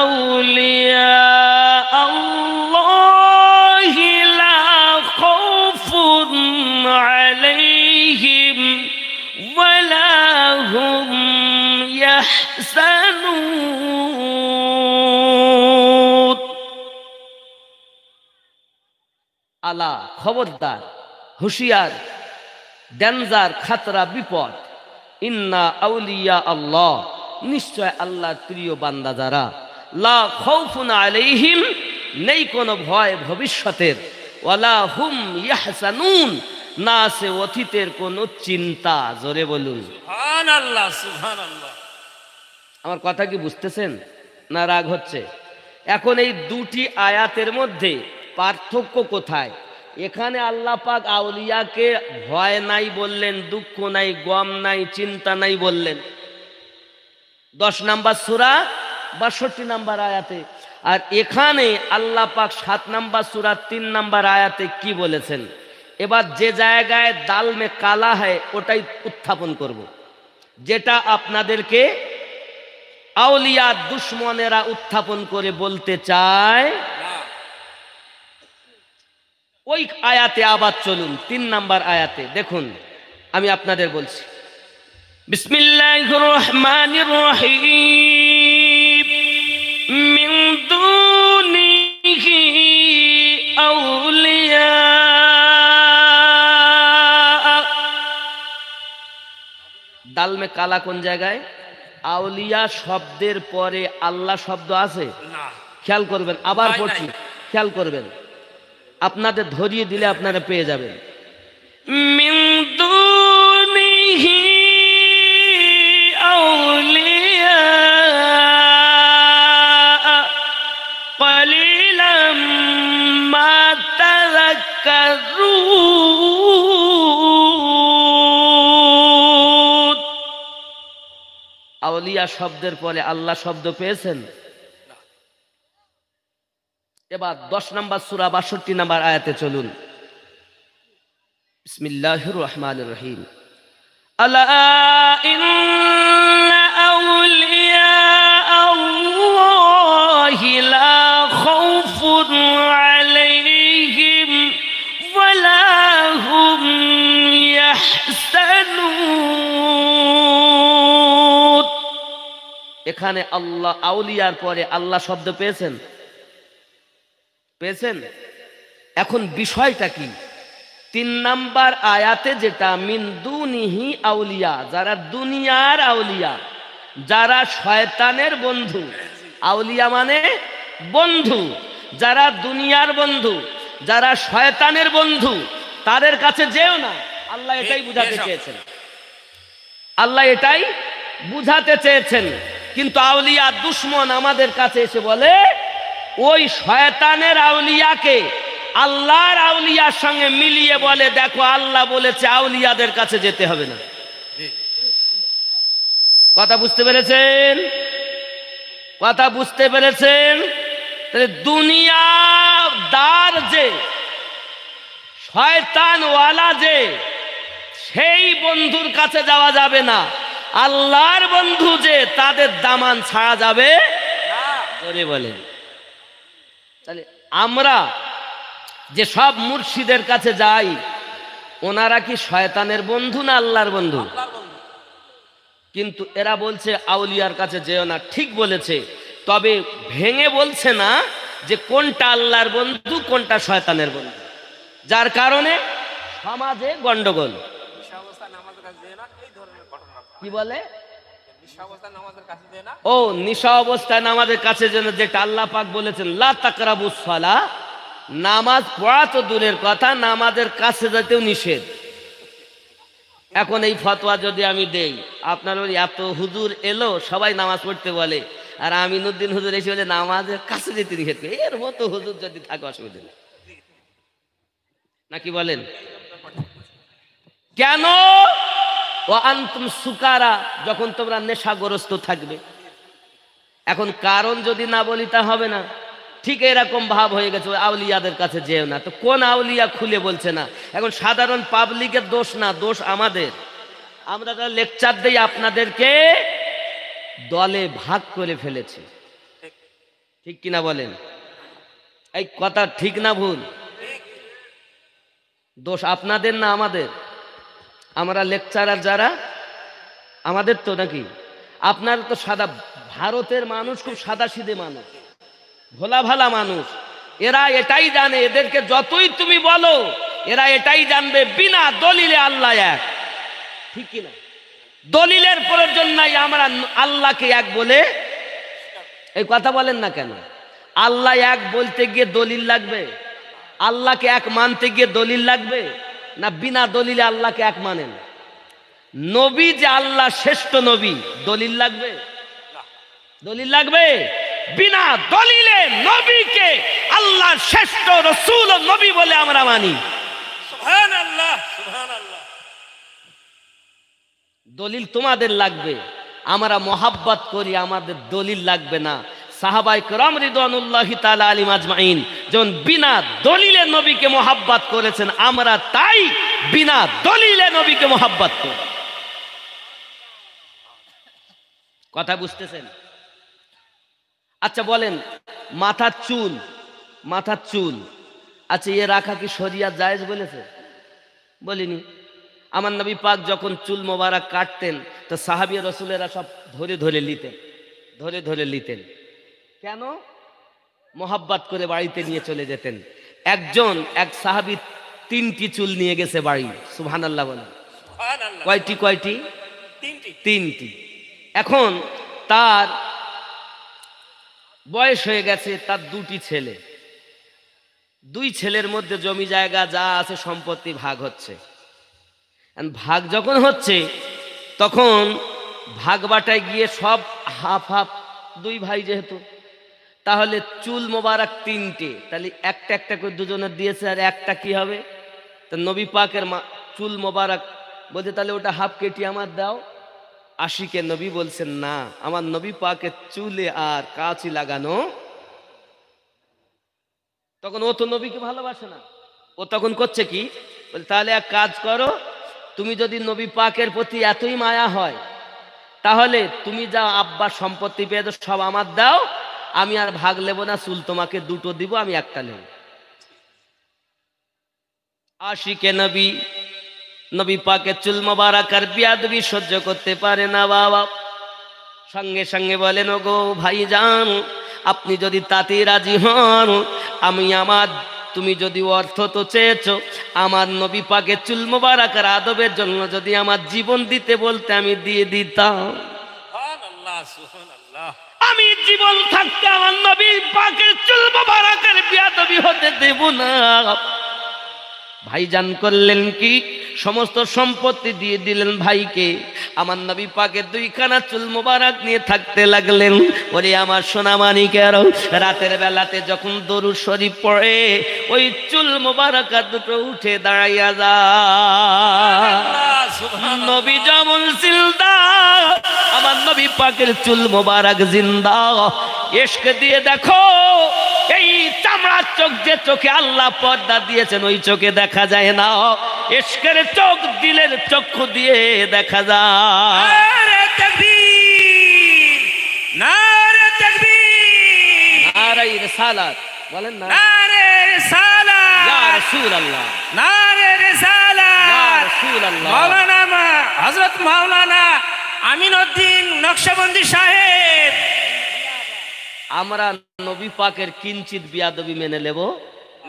আউলিয়া আল্লাহি লা খাউফুন আলাইহিম ওয়া লা হুম ইয়াহজানুন। আলা খবরদার হুঁশিয়ার ডেঞ্জার খাতরা বিপদ ইন্না আউলিয়া আল্লাহ নিশ্চয় আল্লাহর প্রিয় বান্দা যারা লা খাউফুন আলাইহিম নেই কোনো ভয় ভবিষ্যতের ওয়ালা হুম ইয়াহজানুন না আছে অতীতের কোনো চিন্তা জোরে বলুন সুবহানাল্লাহ সুবহানাল্লাহ। আমার কথা কি বুঝতেছেন না রাগ হচ্ছে? এখন এই দুটি আয়াতের মধ্যে পার্থক্য কোথায়? এখানে আল্লাহ পাক আউলিয়াকে ভয় নাই বললেন, দুঃখ নাই, গম নাই, চিন্তা নাই বললেন 10 নাম্বার সূরা 62 নাম্বার আয়াতে। আর এখানে আল্লাহ পাক 7 নাম্বার সূরা 3 নাম্বার আয়াতে কি বলেছেন? এবার যে জায়গায় দাল মে কালা হয় ওটাই উত্থাপন করব, যেটা আপনাদেরকে আউলিয়া দুশ্মনেরা উত্থাপন করে বলতে চায় ওই আয়াতে আবার চলুন 3 নাম্বার আয়াতে দেখুন আমি আপনাদের বলছি বিসমিল্লাহির রহমানির রহিম মিন দুনিহি আউলিয়া দাল মে কালা কোন জায়গায়? আউলিয়া শব্দের পরে আল্লাহ শব্দ আছে না খেয়াল করবেন আবার নাই, পড়ছি নাই। খেয়াল করবেন আপনাদের ধরিয়ে দিলে আপনারা পেয়ে যাবেন মিন দুনিহি আউলিয়া ক্বালিলাম মা তাযাক্কারুন। আউলিয়া শব্দের পরে আল্লাহ শব্দ পেয়েছেন? এবার 10 নাম্বার সূরা 62 নাম্বার আয়াতে চলুন বিসমিল্লাহির রহমানির রহিম আলা ইন্না আউলিয়া আল্লাহি লা খাউফুন আলাইহিম ওয়া লা হুম ইয়াহজানুন। এখানে আল্লাহ আউলিয়ার পরে আল্লাহ শব্দ পেয়েছেন? পেয়েছেন? এখন বিষয়টা কি? 3 নাম্বার আয়াতে যেটা মিন দুনিহি আউলিয়া, যারা দুনিয়ার আউলিয়া, যারা শয়তানের বন্ধু, আউলিয়া মানে বন্ধু, যারা দুনিয়ার বন্ধু, যারা শয়তানের বন্ধু, তাদের কাছে যেও না। আল্লাহ এটাই বুঝাতে চেয়েছেন, আল্লাহ এটাই বুঝাতে চেয়েছেন। কিন্তু আউলিয়া দুশ্মন আমাদের কাছে এসে বলে ওই শয়তানের আউলিয়াকে আল্লাহর আউলিয়ার সঙ্গে মিলিয়ে বলে দেখো আল্লাহ বলেছে আউলিয়াদের কাছে যেতে হবে না। জি কথা বুঝতে পেরেছেন? কথা বুঝতে পেরেছেন? তাহলে দুনিয়াদার যে শয়তানওয়ালা যে সেই বন্ধুর কাছে যাওয়া যাবে না, আল্লাহর বন্ধু যে তাদের দামান ছাড়া যাবে জোরে বলেন। তাহলে আমরা যে সব মুর্শিদের কাছে যাই ওনারা কি শয়তানের বন্ধু না আল্লাহর বন্ধু? আল্লাহর বন্ধু। কিন্তু এরা বলছে আউলিয়ার কাছে যেও না, ঠিক বলেছে, তবে ভেঙে বলছে না যে কোনটা আল্লাহর বন্ধু কোনটা শয়তানের বন্ধু, যার কারণে সমাজে গন্ডগোল। নিশা অবস্থায় নামাজের কাছে যেও না, এই ধরনের ঘটনা। কি বলে? নিশা অবস্থায় নামাজের কাছে যেও না। ও নিশা অবস্থায় নামাজের কাছে যেন, যেটা আল্লাহ পাক বলেছেন লা তাকরাবুস সালাহ, নামাজ পড়া তো দূরের কথা নামাজের কাছে যেতেও নিষেধ। এখন এই ফতোয়া যদি আমি দেই, আপনার ওই এত হুজুর এলো সবাই নামাজ পড়তে বলে, আর আমিনুদ্দিন হুজুর এসে বলে নামাজের কাছে যেতে নিষেধ করে, এর মতো হুজুর যদি থাকে অসুবিধা নেই, নাকি বলেন? কেন? ও আনতুম সুকারা, যখন তোমরা নেশাগ্রস্ত থাকবে। এখন কারণ যদি না বলি তা হবে না। ঠিক এরকম ভাব হয়ে গেছে আউলিয়াদের কাছে যেও না, তো কোন আউলিয়া খুলে বলছে না। এখন সাধারণ পাবলিকের দোষ না, দোষ আমাদের। আমরা যারা লেকচার দেই আপনাদেরকে দলে ভাগ করে ফেলেছি, ঠিক কিনা বলেন? এই কথা ঠিক না ভুল? দোষ আপনাদের না আমাদের? আমরা লেকচারার যারা আমাদের তো, নাকি? আপনার তো সাদা, ভারতের মানুষ খুব সাদা সিধে মানুষ, ভোলা ভালা মানুষ। এরা এটাই জানে, এদেরকে যতই তুমি বলো এরা এটাই জানবে বিনা দলিলে আল্লাহ এক, ঠিক কিনা? দলিলের প্রয়োজন নাই, আমরা আল্লাহকে এক বলে। এই কথা বলেন না কেন? আল্লাহ এক বলতে গিয়ে দলিল লাগবে? আল্লাহকে এক মানতে গিয়ে দলিল লাগবে না? বিনা দলিলে আল্লাহকে এক মানেন? নবী যে আল্লাহ শ্রেষ্ঠ নবী, দলিল লাগবে? দলিল লাগবে? বিনা দলিলে নবীকে আল্লাহ শ্রেষ্ঠ রাসূল ও নবী বলে আমরা মানি। সুবহানাল্লাহ, সুবহানাল্লাহ। দলিল তোমাদের লাগবে, আমরা মহাব্বত করি, আমাদের দলিল লাগবে না। সাহাবায়ে কেরাম রিদওয়ানুল্লাহি তাআলা আলাইহিম আজমাইন যখন বিনা দলিলে নবীকে মহাব্বত করেছেন, আমরা তাই বিনা দলিলে নবীকে মহাব্বত করি। কথা বুঝতেছেন? আচ্ছা বলেন, মাথার চুল, মাথার চুল, আচ্ছা এ রাখা কি শরিয়াত জায়েজ বলেছে? বলিনি। আমার নবী পাক যখন চুল মোবারক কাটতেন তো সাহাবী রাসূলেরা সব ধরে ধরে নিতেন, ধরে ধরে নিতেন। কেন? মোহাব্বত করে বাড়িতে নিয়ে চলে যেতেন। একজন এক সাহাবী 3টি চুল নিয়ে গেছে বাড়ি, সুবহানাল্লাহ বলেন। সুবহানাল্লাহ। কয়টি? কয়টি? 3টি। 3টি। এখন তার বয়স হয়ে গেছে, তার 2টি ছেলে, 2 ছেলের মধ্যে জমি জায়গা যা আছে সম্পত্তি ভাগ হচ্ছে। ভাগ যখন হচ্ছে তখন ভাগ বাটায় গিয়ে সব হাফ হাফ, 2 ভাই যেহেতু, তাহলে চুল মোবারক 3টে, তাহলে একটা একটা করে দুজনের দিয়েছে, আর একটা কি হবে? তা নবী পাকের চুল মোবারক বলছে তাহলে ওটা হাফ কেটে আমার দাও। আশিকে নবী বলছেন না, আমার নবী পাকের চুলে আর কাঁচি লাগানো। তখন ও তো নবীকে ভালোবাসে না, ও তখন করছে কি? বলে তাহলে এক কাজ করো, তুমি যদি নবী পাকের প্রতি এতই মায়া হয় তাহলে তুমি যা আব্বার সম্পত্তি পেয়েছো সব আমার দাও, আমি আর ভাগ নেব না, চুল তোমাকে 2টো দিব, আমি একটা নেব। আশিকে নবী, নবী পাকের চুল মোবারক আর বিয়াদবি সহ্য করতে পারে না বাবা, সঙ্গে সঙ্গে বলেন ওগো ভাইজান, আপনি যদি তাতে রাজি হন, আমি আমার, তুমি যদি অর্থ তো চেয়েছো, আমার নবী পাকের চুল মোবারক আর আদবের জন্য যদি আমার জীবন দিতে বলতে আমি দিয়ে দিতাম। সুবহানাল্লাহ, সুবহানাল্লাহ। আমি জীবন থাকতে আমার নবী পাকের চুল মোবারকের বিয়াদবি হতে দেব না। ভাইজান করলেন কি? সমস্ত সম্পত্তি দিয়ে দিলেন ভাইকে। আমার নবী পাকের দুইখানা চুল মোবারক নিয়ে থাকতে লাগলেন। ওরে আমার সোনা মানিকেরও, রাতের বেলাতে যখন দরুদ শরীফ পড়ে ওই চুল মোবারক দুটো উঠে দাঁড়াইয়া যায়। নবী যেমন জিন্দা, আমার নবী পাকের চুল মোবারক জিন্দা। ইশক দিয়ে দেখো, এই চামড়ার চোখ, যে চোখে আল্লাহ পর্দা দিয়েছেন ওই চোখে দেখা যায় না, ইশকের চোখ দিলের চক্ষু দিয়ে দেখা যায়। নারে তাকবীর, নারে তাকবীর, নারে রিসালাত বলেন না, নারে রিসালাত, ইয়া রাসূলুল্লাহ, নারে ইয়া রিসালাত। রাসূলুল্লাহ। মাওলানা হযরত মাওলানা আমিনউদ্দিন নকশবন্দি সাহেব, আমরা নবী পাকের কিঞ্চিত বিয়াদবি মেনে নেব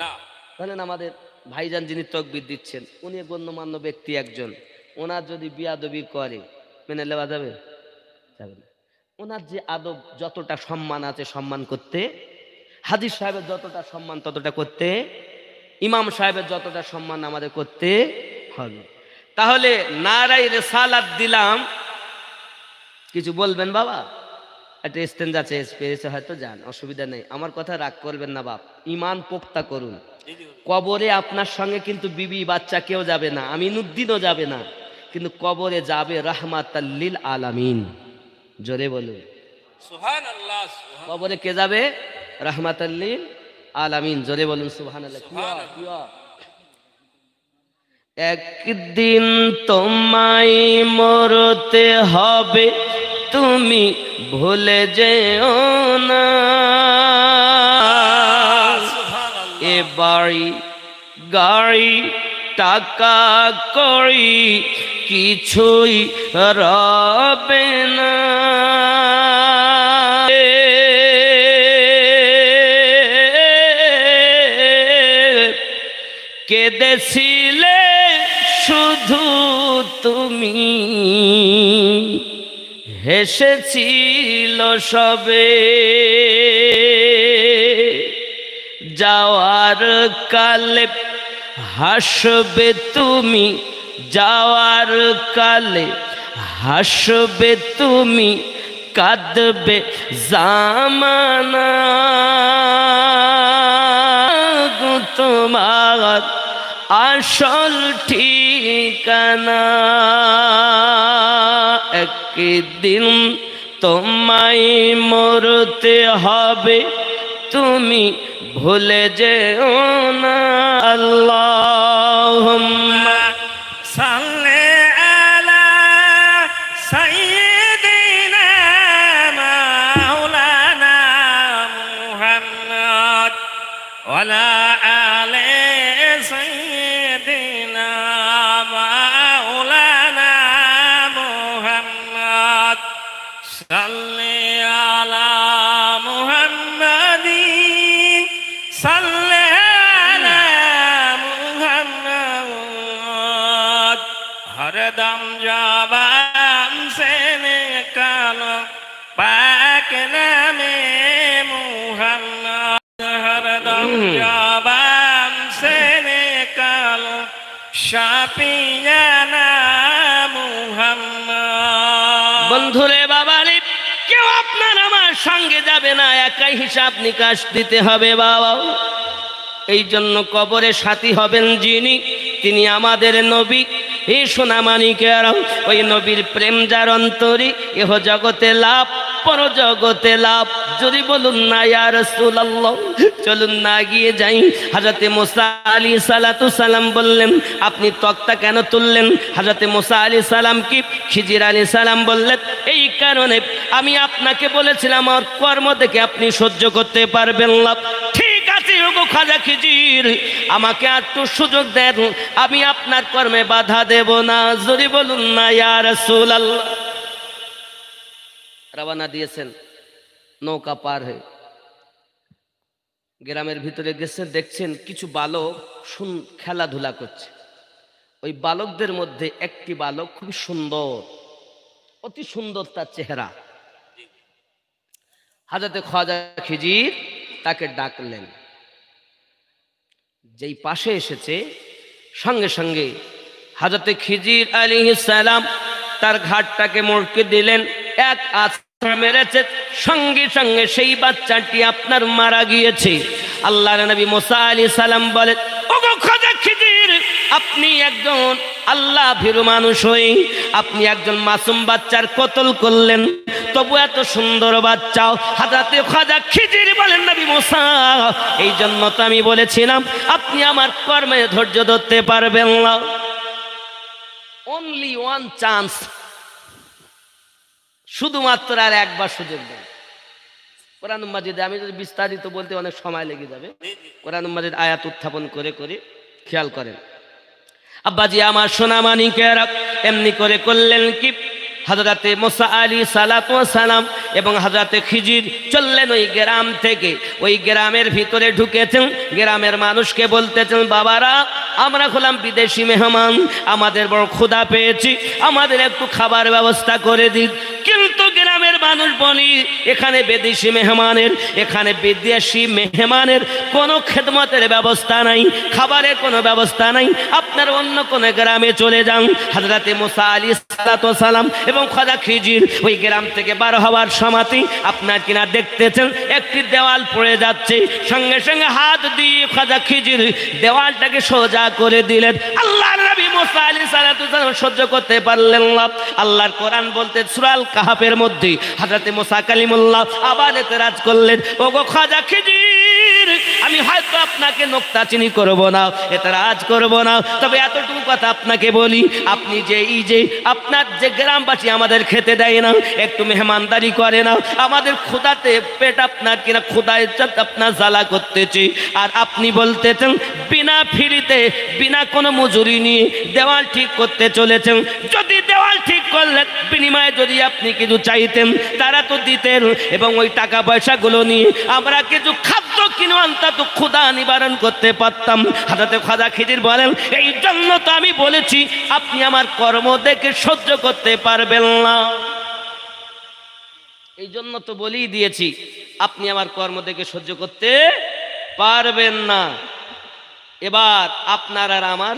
না জানেন? আমাদের ভাইজান যিনি তকবীর দিচ্ছেন উনি গণ্যমান্য ব্যক্তি একজন, ওনার যদি বিয়াদবি করে মেনে নেওয়া যাবে? যাবে না। ওনার যে আদব, যতটা সম্মান আছে সম্মান করতে, হাদিস সাহেবের যতটা সম্মান ততটা করতে, ইমাম সাহেবের যতটা সম্মান আমাদের করতে হবে। তাহলে নারাই রিসালাত দিলাম, কিছু বলবেন বাবা? একটা স্ট্যান্ড আছে, পেয়েছে হয়তো, যান, অসুবিধা নেই, আমার কথা রাগ করবেন না বাপ। ইমান পোক্তা করুন। কবরে আপনার সঙ্গে কিন্তু বিবি বাচ্চা কেউ যাবে না, আমিনুদ্দিনও যাবে না, কিন্তু কবরে যাবে রাহমাতাল লিল আলামিন। জোরে বলুন সুবহানাল্লাহ। কবরে কে যাবে? রাহমাতাল লিল আলামিন। জোরে বলুন সুবহানাল্লাহ। একদিন তোমায় মরতে হবে, তুমি ভুলে যেও না। এ বাড়ি গাড়ি টাকা করি কিছুই রবে না। কেঁদেছিলে শুধু তুমি, হেসেছিল সবে। যাওয়ার কালে হাসবে তুমি, যাওয়ার কালে হাসবে তুমি, কাঁদবে জামানা। তোমার আসল ঠিকানা। একদিন তোমায় মরতে হবে, তুমি ভুলে যেও না। আল্লাহুম্মা সাল্লি আলা সাইয়্যিদিনা মাওলানা মুহাম্মদ ওয়া আলা আলি সাইয়্যিদিনা মাওলানা মুহাম্মদ। সাল্লি আলা মুহাম্মাদিন, সাল্লি আলা মুহাম্মদ। हरदम जबान से निकालो पाक नामे मुहम्मद। हरदम जबान से निकालो शाफियाना मुहम्मद। বন্ধুরে বাবারে, কেউ আপনার আমার সঙ্গে যাবে না, একাই হিসাব নিকাশ দিতে হবে বাবা। এই জন্য কবরে সাথী হবেন যিনি, তিনি আমাদের নবী। এই সোনা মানিকেরা, ওই নবীর প্রেম যার অন্তরে, এহ জগতে লাভ পর জগতে লাভ। যদি বলুন না ইয়া রাসূলুল্লাহ, চলুন না গিয়ে যাই। হযরতে মুসা আলাইহিস সালাতু সালাম বললেন, আপনি তক্তা কেন তুললেন? হযরতে মুসা আলাইহিস সালাম কি খিজির আলাইহিস সালাম বললেন, এই কারণে আমি আপনাকে বলেছিলাম আমার কর্ম থেকে আপনি সহ্য করতে পারবেন না। ঠিক আছে ওগো খাজা খিজির, আমাকে একটু সুযোগ দেন, আমি আপনার কর্মে বাধা দেব না। যদি বলুন না ইয়া রাসূলুল্লাহ। রওনা দিয়েছেন নৌকা পার হয়ে, গ্রামের ভিতরে গেছেন, দেখছেন কিছু বালক খেলাধুলা করছে। ওই বালকদের মধ্যে একটি বালক খুব সুন্দর, অতি সুন্দর তার চেহারা। হযরতে খাজা খিজির তাকে ডাকলেন। যেই পাশে এসেছে সঙ্গে সঙ্গে হযরত খিজির আলাইহিস সালাম তার ঘাটটাকে মটকে দিলেন, এক আছড় মেরেছে, সঙ্গে সঙ্গে সেই বাচ্চাটি আপনার মারা গিয়েছে। আল্লাহর নবী মুসা আলাইহিস সালাম বলে, ওগো খাজা খিজির, আপনি একজন আল্লাহ ভীরু মানুষ হয়ে আপনি একজন মাসুম বাচ্চার কতল করলেন, তবু এত সুন্দর বাচ্চাও। হযরত খাজা খিজির বলেন, নবী মুসা, এই জন্য তো আমি বলেছিলাম আপনি আমার কর্মে ধৈর্য ধরতে পারবেন না। অনলি ওয়ান চান্স, শুধুমাত্র আর একবার সুযোগ দেন। কোরআন মাজিদে, আমি যদি বিস্তারিত বলতে অনেক সময় লেগে যাবে, কোরআন মাজিদ আয়াত উত্থাপন করে করে খেয়াল করেন। আব্বাজি আমার সোনা মানিকেরা এমনি করে করলেন কি, হযরতে মুসা আলাইহিস সালাতু ওয়াস সালাম এবং হযরতে খিজির চললেন ওই গ্রাম থেকে, ওই গ্রামের ভিতরে ঢুকেছেন। গ্রামের মানুষকে বলতেছেন, বাবারা, আমরা হলাম বিদেশি মেহমান, আমাদের বড় ক্ষুধা পেয়েছি, আমাদের একটু খাবার ব্যবস্থা করে দিন। কিন্তু গ্রামের মানুষ বলি, এখানে বিদেশি মেহমানের কোনো খেদমতের ব্যবস্থা নাই, খাবারের কোনো ব্যবস্থা নাই, আপনার অন্য কোনো গ্রামে চলে যান। হযরতে মুসা আলাইহিস সালাতু ওয়াস সালাম এবং খাজা খিজির ওই গ্রাম থেকে বার হওয়ার সময়তে আপনার কিনা দেখতেছেন একটি দেওয়াল পড়ে যাচ্ছে, সঙ্গে সঙ্গে হাত দিয়ে খাজা খিজির দেওয়ালটাকে সোজা করে দিলেন। আল্লাহর নবী মুসা আলাইহিস সালাতু ওয়াস সালাম সহ্য করতে পারলেন না। আল্লাহর কোরআন বলতে সূরা আল কাহাফের মধ্যে হযরতে মুসা কালিমুল্লাহ আবার এতরাজ করলেন, ওগো খাজা খিজির, আমি হয়তো আপনাকে নোক্তাচিনি করব না, এতরাজ করব না, তবে এতটুকু কথা আপনাকে বলি, আপনি যে এই যে আপনার যে গ্রামবাসী আমাদের খেতে দেয় না, একটু মেহমানদারি করে না, আমাদের ক্ষুধাতে পেট আপনার কিনা ক্ষুধায় আপনার জ্বালা করতেছে, আর আপনি বলতেছেন বিনা ফিরিতে বিনা কোনো মজুরি নিয়ে দেওয়াল ঠিক করতে চলেছেন। যদি দেওয়াল ঠিক করলেন, বিনিময়ে যদি আপনি কিছু চাইতেন তারা তো দিতেন, এবং ওই টাকা পয়সাগুলো নিয়ে আমরা কিছু খাদ্য কিনে অন্তত ক্ষুধা নিবারণ করতে পারতাম। হযরতে খাজা খিজির বলেন, এই জন্য তো আমি বলেছি আপনি আমার কর্ম দেখে সহ্য করতে পারবেন না, এই জন্য তো বলেই দিয়েছি আপনি আমার কর্ম দেখে সহ্য করতে পারবেন না। এবার আপনার আর আমার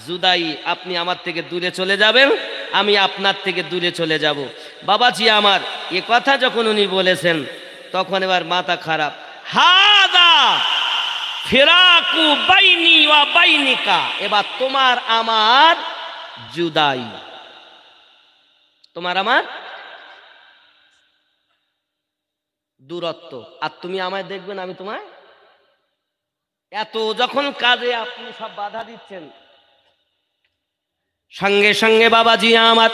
জুদাই, আপনি আমার থেকে দূরে চলে যাবেন, আমি আপনার থেকে দূরে চলে যাব। বাবাজি আমার, এ কথা যখন উনি বলেছেন তখন এবার মাথা খারাপ। হাদা ফিরাকু বাইনি ওয়া বাইনিকা, এবার তোমার আমার জুদাই, তোমার আমার দূরত্ব, আর তুমি আমায় দেখবেন, আমি তোমায়। এত যখন কাজে আপনি সব বাধা দিচ্ছেন, সঙ্গে সঙ্গে বাবাজি আমার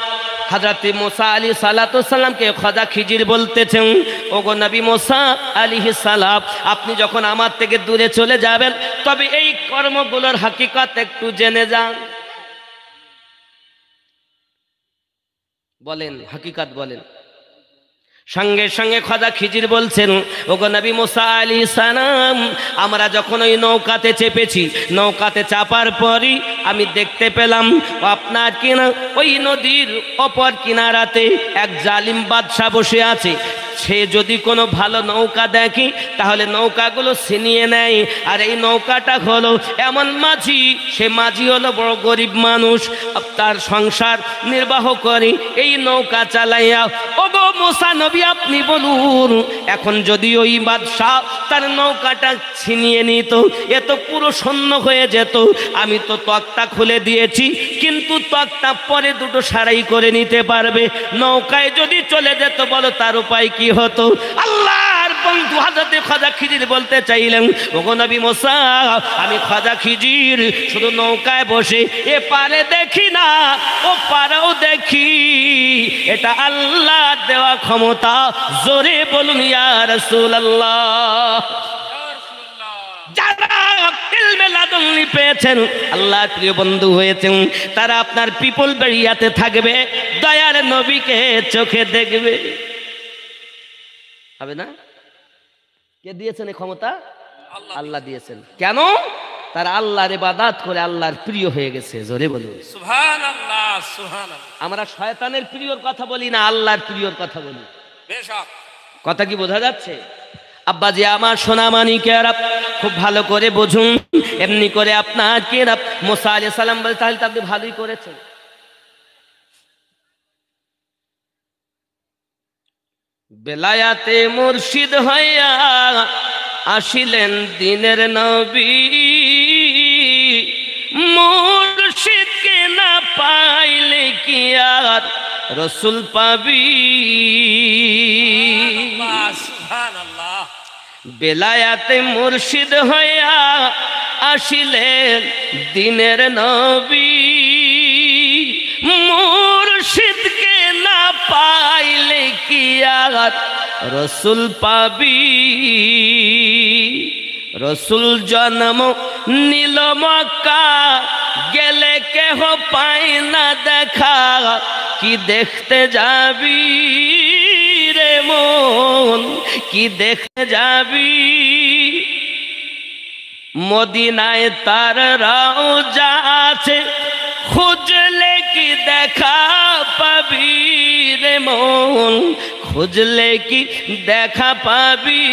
হযরত মুসা আলাইহিস সালাতু ওয়াস সালামকে খাজা খিজির বলতেছেন, ওগো নবী মুসা আলাইহিস সালাম, আপনি যখন আমার থেকে দূরে চলে যাবেন, তবে এই কর্মগুলোর হাকিকত একটু জেনে যান। বলেন, হাকিকত বলেন। সঙ্গে সঙ্গে খাজা খিজির বলছেন, ওগো নবী মুসা আলাইহিস সালাম, আমরা যখন ওই নৌকাতে চেপেছি, নৌকাতে চাপার পরই আমি দেখতে পেলাম আপনার কিনা ওই নদীর অপর কিনারাতে এক জালিম বাদশা বসে আছে। সে যদি কোনো ভালো নৌকা দেখে তাহলে নৌকাগুলো ছিনিয়ে নেয়, আর এই নৌকাটা হলো এমন মাঝি, সে মাঝি হলো বড় গরিব মানুষ, তার সংসার নির্বাহ করে এই নৌকা চালাইয়া। ওগো মুসা নবী, আপনি বলুন, এখন যদি ওই বাদশাহ তার নৌকাটা ছিনিয়ে নিত, এ তো পুরো শূন্য হয়ে যেত। আমি তো তক্তা খুলে দিয়েছি, কিন্তু তক্তা পরে দুটো সারাই করে নিতে পারবে, নৌকায় যদি চলে যেত, বলো তার উপায় কি হতো? আল্লাহর বন্ধু হযরত খাজা খিজির বলতে চাইলেন, ওগো নবী মুসা, আমি খাজা খিজির শুধু নৌকায় বসে এ পারে দেখি না, ও পারেও দেখি, এটা আল্লাহ দেওয়া ক্ষমতা। জোরে বলুন ইয়া রাসূলুল্লাহ। যারা ইলমে লাদুন্নি পেয়েছেন, আল্লাহর প্রিয় বন্ধু হয়েছেন, তারা আপনার পিপল বেরিয়াতে থাকবে, দয়ার নবীকে চোখে দেখবে। হবে না? কে দিয়েছেন এই ক্ষমতা? আল্লাহ দিয়েছেন। কেন? তারা আল্লাহর ইবাদত করে আল্লাহর প্রিয় হয়ে গেছে। জোরে বলুন সুবহানাল্লাহ, সুবহানাল্লাহ। আমরা শয়তানের প্রিয়র কথা বলি না, আল্লাহর প্রিয়র কথা বলি। বেশক কথা কি বোঝা যাচ্ছে? আব্বাজি আমার সোনা মানিকেরা, খুব ভালো করে বুঝুন, এমনি করে আপনাকে মুসা আলাইহিস সালাম বলে তাহলে তো আপনি ভালোই করেছেন। বেলায়াতে মুর্শিদ হইয়া আসিলেন দিনের নবী, মুর্শিদকে না পাইলে কি আর রসুল পাবি। সুবহানাল্লাহ। বেলায়াতে মুর্শিদ হইয়া আসিলেন দিনের নবী, মুর্শিদকে না পাইলে কি আর রসুল পাবি। রসুল জন্ম নীল মক্কা, গেলে কেহ পাই না দেখা, কি দেখতে যাবি রে মন, কি দেখতে যাবি। মদিনায় তার রওজা আছে, খুঁজলে কি দেখা পাবি রে মন, খুঁজলে কি দেখা পাবি।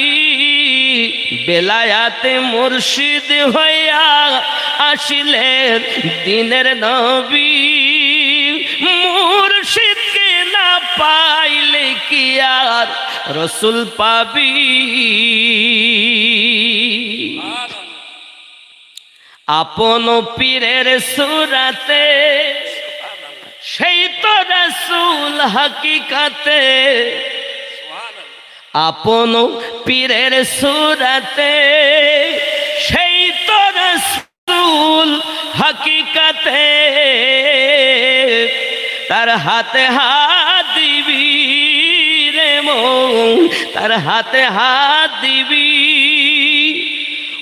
বেলায়াতে মুর্শিদ হইয়া আসিলেন দিনের নবী, মুর্শিদকে না পাইলে কি আর রসুল পাবি। আপন পীরের সুরাতে সেই তো রসুল হাকিকাতে, আপন পীরের সুরাতে সেই তো রসুল হাকিকাতে। তার হাতে হাত দিবি রে মন, তার হাতে হাত দিবি।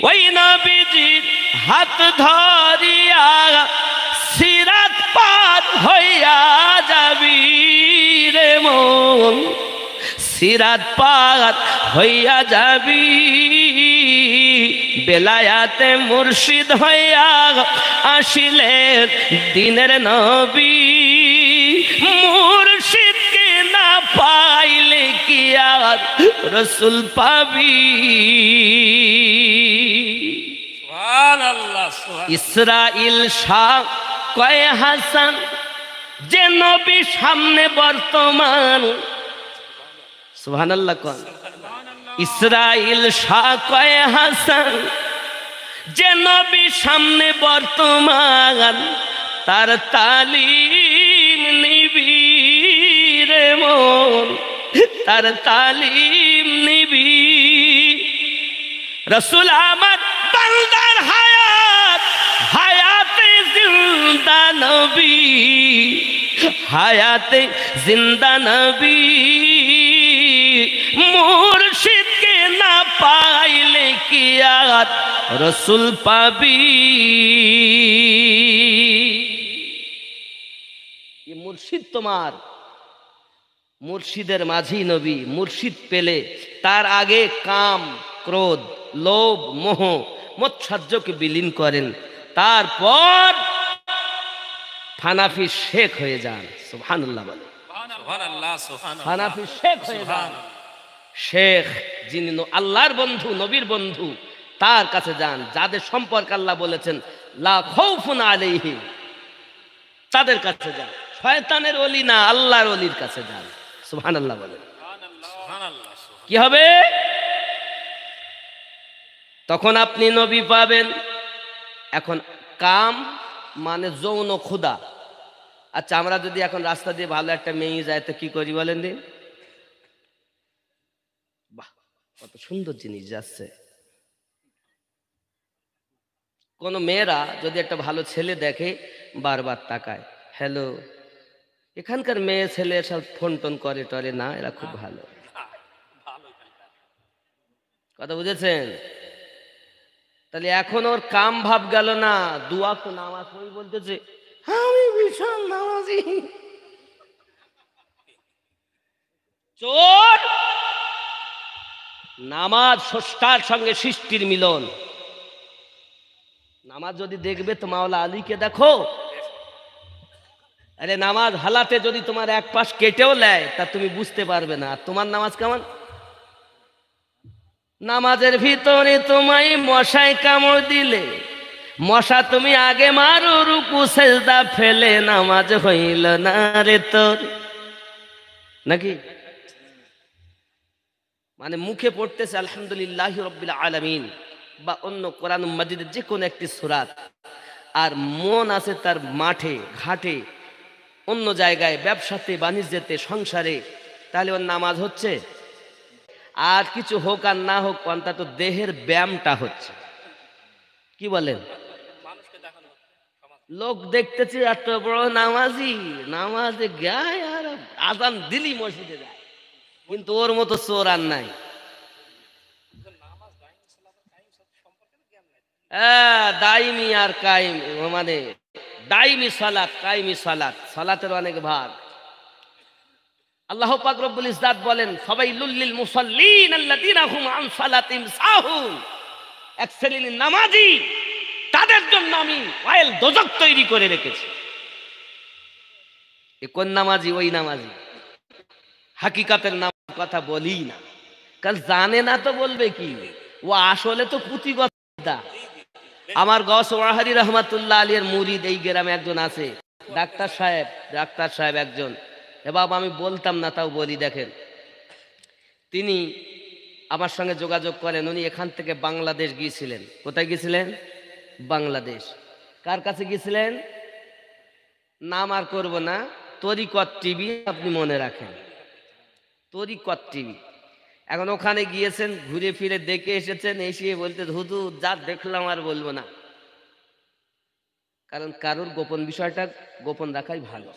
ওই নবীজির হাত ধরিয়া সিরাত পার হইয়া যাবি রে মন, সিরাত পার হইয়া যাবি। বেলায়াতে মুর্শিদ হইয়া আসিলেন দিনের নবী, মুর্শিদকে না পাইলে কি আর রসুল পাবি। সুবহানাল্লাহ সুবহানাল্লাহ। ইসরাইল শাহ কয় হাসান, যে নবী সামনে বর্তমান। সুবহানাল্লাহ কোন। ইসরাইল শাহ কয় হাসান, যে নবী সামনে বর্তমান, তার তালিম নিবি রে মন, তার তালিম নিবি। রসুল আমার বান্দার হায়াত, হায়াতে জিন্দা নবী, হায়াতে জিন্দা নবী। মুর্শিদকে না পাইলে কি আর রসুল পাবি। মুর্শিদ তোমার, মুর্শিদের মাঝি নবী। মুর্শিদ পেলে তার আগে কাম, ক্রোধ, লোভ, মোহ, মৎসাহ্যকে বিলীন করেন, তারপর ফানাফি শেখ হয়ে যান। সুবহানাল্লাহ বলে। সুবহানাল্লাহ সুবহানাল্লাহ। ফানাফি শেখ হয়ে যান। শেখ যিনি আল্লাহর বন্ধু, নবীর বন্ধু, তার কাছে যান, যাদের সম্পর্কে আল্লাহ বলেছেন লা খাউফুন আলাইহিম, তাদের কাছে যান। শয়তানের ওলি না, আল্লাহর ওলির কাছে যান। সুবহানাল্লাহ বলেন। সুবহানাল্লাহ। কি হবে? তখন আপনি নবী পাবেন। এখন কাম মানে যৌন ক্ষুধা। আচ্ছা, আমরা যদি এখন রাস্তা দিয়ে ভালো একটা মেয়ে যায় তো কি করি বলেন দিন? বাহ, কত সুন্দর জিনিস যাচ্ছে। কোন মেয়েরা যদি একটা ভালো ছেলে দেখে বারবার তাকায়, হ্যালো। এখানকার মেয়ে ছেলে সব ফোন টোন করে টরে না, এরা খুব ভালো। কথা বুঝেছেন? তাহলে এখন ওর কাম ভাব গেল না, দুয়া তো নামাজ পড়ি বলতেছে আমি বিশাল নামাজি। চোর। নামাজ স্রষ্টার সঙ্গে সৃষ্টির মিলন। নামাজ যদি দেখবে তো মাওলা আলীকে দেখো। আরে নামাজ হালাতে যদি তোমার এক পাশ কেটেও নেয় তা তুমি বুঝতে পারবে না তোমার নামাজ কেমন। নামাজের ভিতরে তোমায় মশায় কামড় দিলে মশা তুমি আগে মারো রুকু সেজদা ফেলে নামাজ হইল না রে তোর, নাকি? মানে মুখে পড়তেছে আলহামদুলিল্লাহ রাব্বিল আলামিন বা অন্য কোরআন মাজিদের যে কোনো একটি সূরাত, আর মন আছে তার মাঠে ঘাটে অন্য জায়গায় ব্যবসাতে বাণিজ্যতে সংসারে, তাহলে ওর নামাজ হচ্ছে? আর কিছু হোক আর না হোক অন্তত দেহের ব্যায়ামটা হচ্ছে। কি বলেন? লোক দেখতেছি এত বড় নামাজি, নামাজে গায় আর আজান দিলি মসজিদে যায়, কিন্তু ওর মতো চোর আর নাই। দাইমি আর কায়েম, মানে দাইমি সালাত কায়েমি সালাত, সালাতের অনেক ভাগ। আল্লাহ পাক রব্বুল ইজ্জাত বলেন ফাওয়াইলুল লিল মুসাল্লিন আল্লাযীনা হুম আন সালাতিহিম সাহুন, এক শ্রেণীর নামাজি তাদের জন্য আমি ওয়াইল দোজখ তৈরি করে রেখেছি। এ কোন নামাজি? ওই নামাজি হাকিকাতের নাম কথা বলি না, কারণ জানে না তো বলবে কি, ও আসলে তো পুঁথিগত। আমার গস ওয়াহারি রহমাতুল্লাহ আলীর মুরিদ এই গ্রামে একজন আছে, ডাক্তার সাহেব একজন। এ বাবা আমি বলতাম না তাও বলি, দেখেন তিনি আমার সঙ্গে যোগাযোগ করেন। উনি এখান থেকে বাংলাদেশ গিয়েছিলেন। কোথায় গিয়েছিলেন? বাংলাদেশ। কার কাছে গিয়েছিলেন? নাম আর করব না, তরিকত টিভি, আপনি মনে রাখেন তরিকত টিভি। এখন ওখানে গিয়েছেন, ঘুরে ফিরে দেখে এসেছেন, এসে বলতে হুজুর যা দেখলাম আর বলবো না, কারণ কারোর গোপন বিষয়টা গোপন রাখাই ভালো।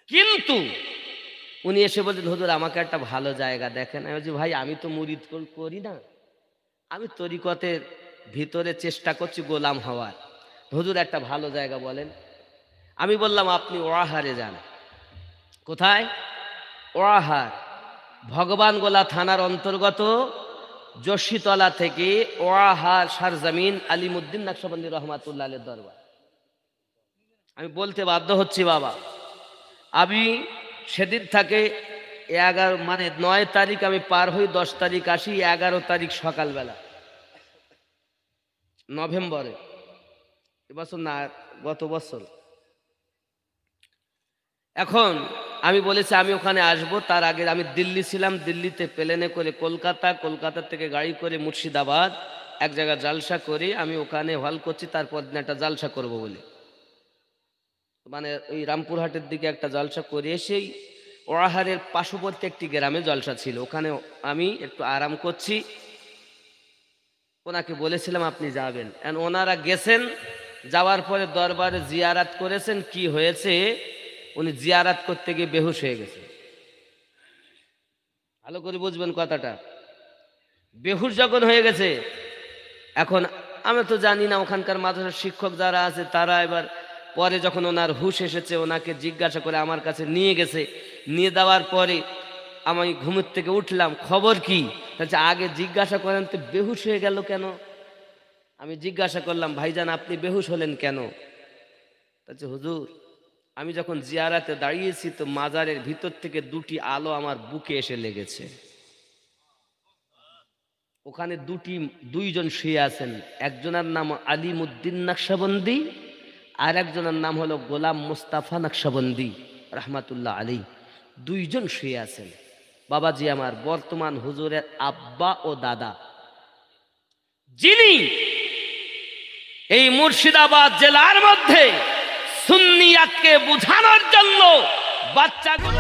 কিন্তু উনি এসে বলছেন হুজুর আমাকে একটা ভালো জায়গা দেখেন। আমি বলছি ভাই আমি তো মুরিদ করি না, আমি তরিকতের ভিতরে চেষ্টা করছি গোলাম হওয়ার, হুজুর একটা ভালো জায়গা বলেন। আমি বললাম আপনি ওয়াহারে যান। কোথায়? ওয়াহার, ভগবানগোলা থানার অন্তর্গত জশিতলা থেকে ওয়াহার সারজামিন আলিমুদ্দিন নকশবন্দি রহমাতুল্লাহ আলাইহির দরবার। আমি বলতে বাধ্য হচ্ছি বাবা, আমি সেদিন থাকে 9 তারিখ আমি পার হই, 10 তারিখ আসি, 11 তারিখ সকালবেলা, নভেম্বরে, এবছর না গত বছর। এখন আমি বলেছি আমি ওখানে আসব, তার আগে আমি দিল্লি ছিলাম, দিল্লিতে প্লেনে করে কলকাতা থেকে গাড়ি করে মুর্শিদাবাদ এক জায়গায় জালসা করে আমি ওখানে হল করছি, তারপর দিন একটা জালসা করব বলে, মানে ওই রামপুরহাটের দিকে একটা জলসা করে এসেই ওয়াহারের পার্শ্ববর্তী একটি গ্রামে জলসা ছিল, ওখানে আমি একটু আরাম করছি। ওনাকে বলেছিলাম আপনি যাবেন, ওনারা গেছেন, যাওয়ার পরে দরবারে জিয়ারাত করেছেন। কি হয়েছে, উনি জিয়ারাত করতে গিয়ে বেহুশ হয়ে গেছে। ভালো করে বুঝবেন কথাটা, বেহুশ যখন হয়ে গেছে, এখন আমি তো জানি না ওখানকার মাদ্রাসার শিক্ষক যারা আছে তারা এবার পরে যখন ওনার হুশ এসেছে ওনাকে জিজ্ঞাসা করে আমার কাছে নিয়ে গেছে। নিয়ে দেওয়ার পরে আমি ঘুমের থেকে উঠলাম, খবর কি? বলছে আগে জিজ্ঞাসা করেন তো বেহুশ হয়ে গেল কেন? আমি জিজ্ঞাসা করলাম ভাইজান আপনি বেহুশ হলেন কেন? বলছে হুজুর আমি যখন জিয়ারাতে দাঁড়িয়েছি তো মাজারের ভিতর থেকে 2টি আলো আমার বুকে এসে লেগেছে। ওখানে 2জন শুয়ে আছেন, একজনের নাম আলিমুদ্দিন নকশবন্দি আর একজনের নাম হলো গোলাম মুস্তাফা নকশবন্দি রহমাতুল্লাহ আলী। 2জন শুয়ে আছেন। বাবাজি আমার বর্তমান হুজুরের আব্বা ও দাদা, যিনি এই মুর্শিদাবাদ জেলার মধ্যে সুন্নিয়াতকে বুঝানোর জন্য বাচ্চাগুলো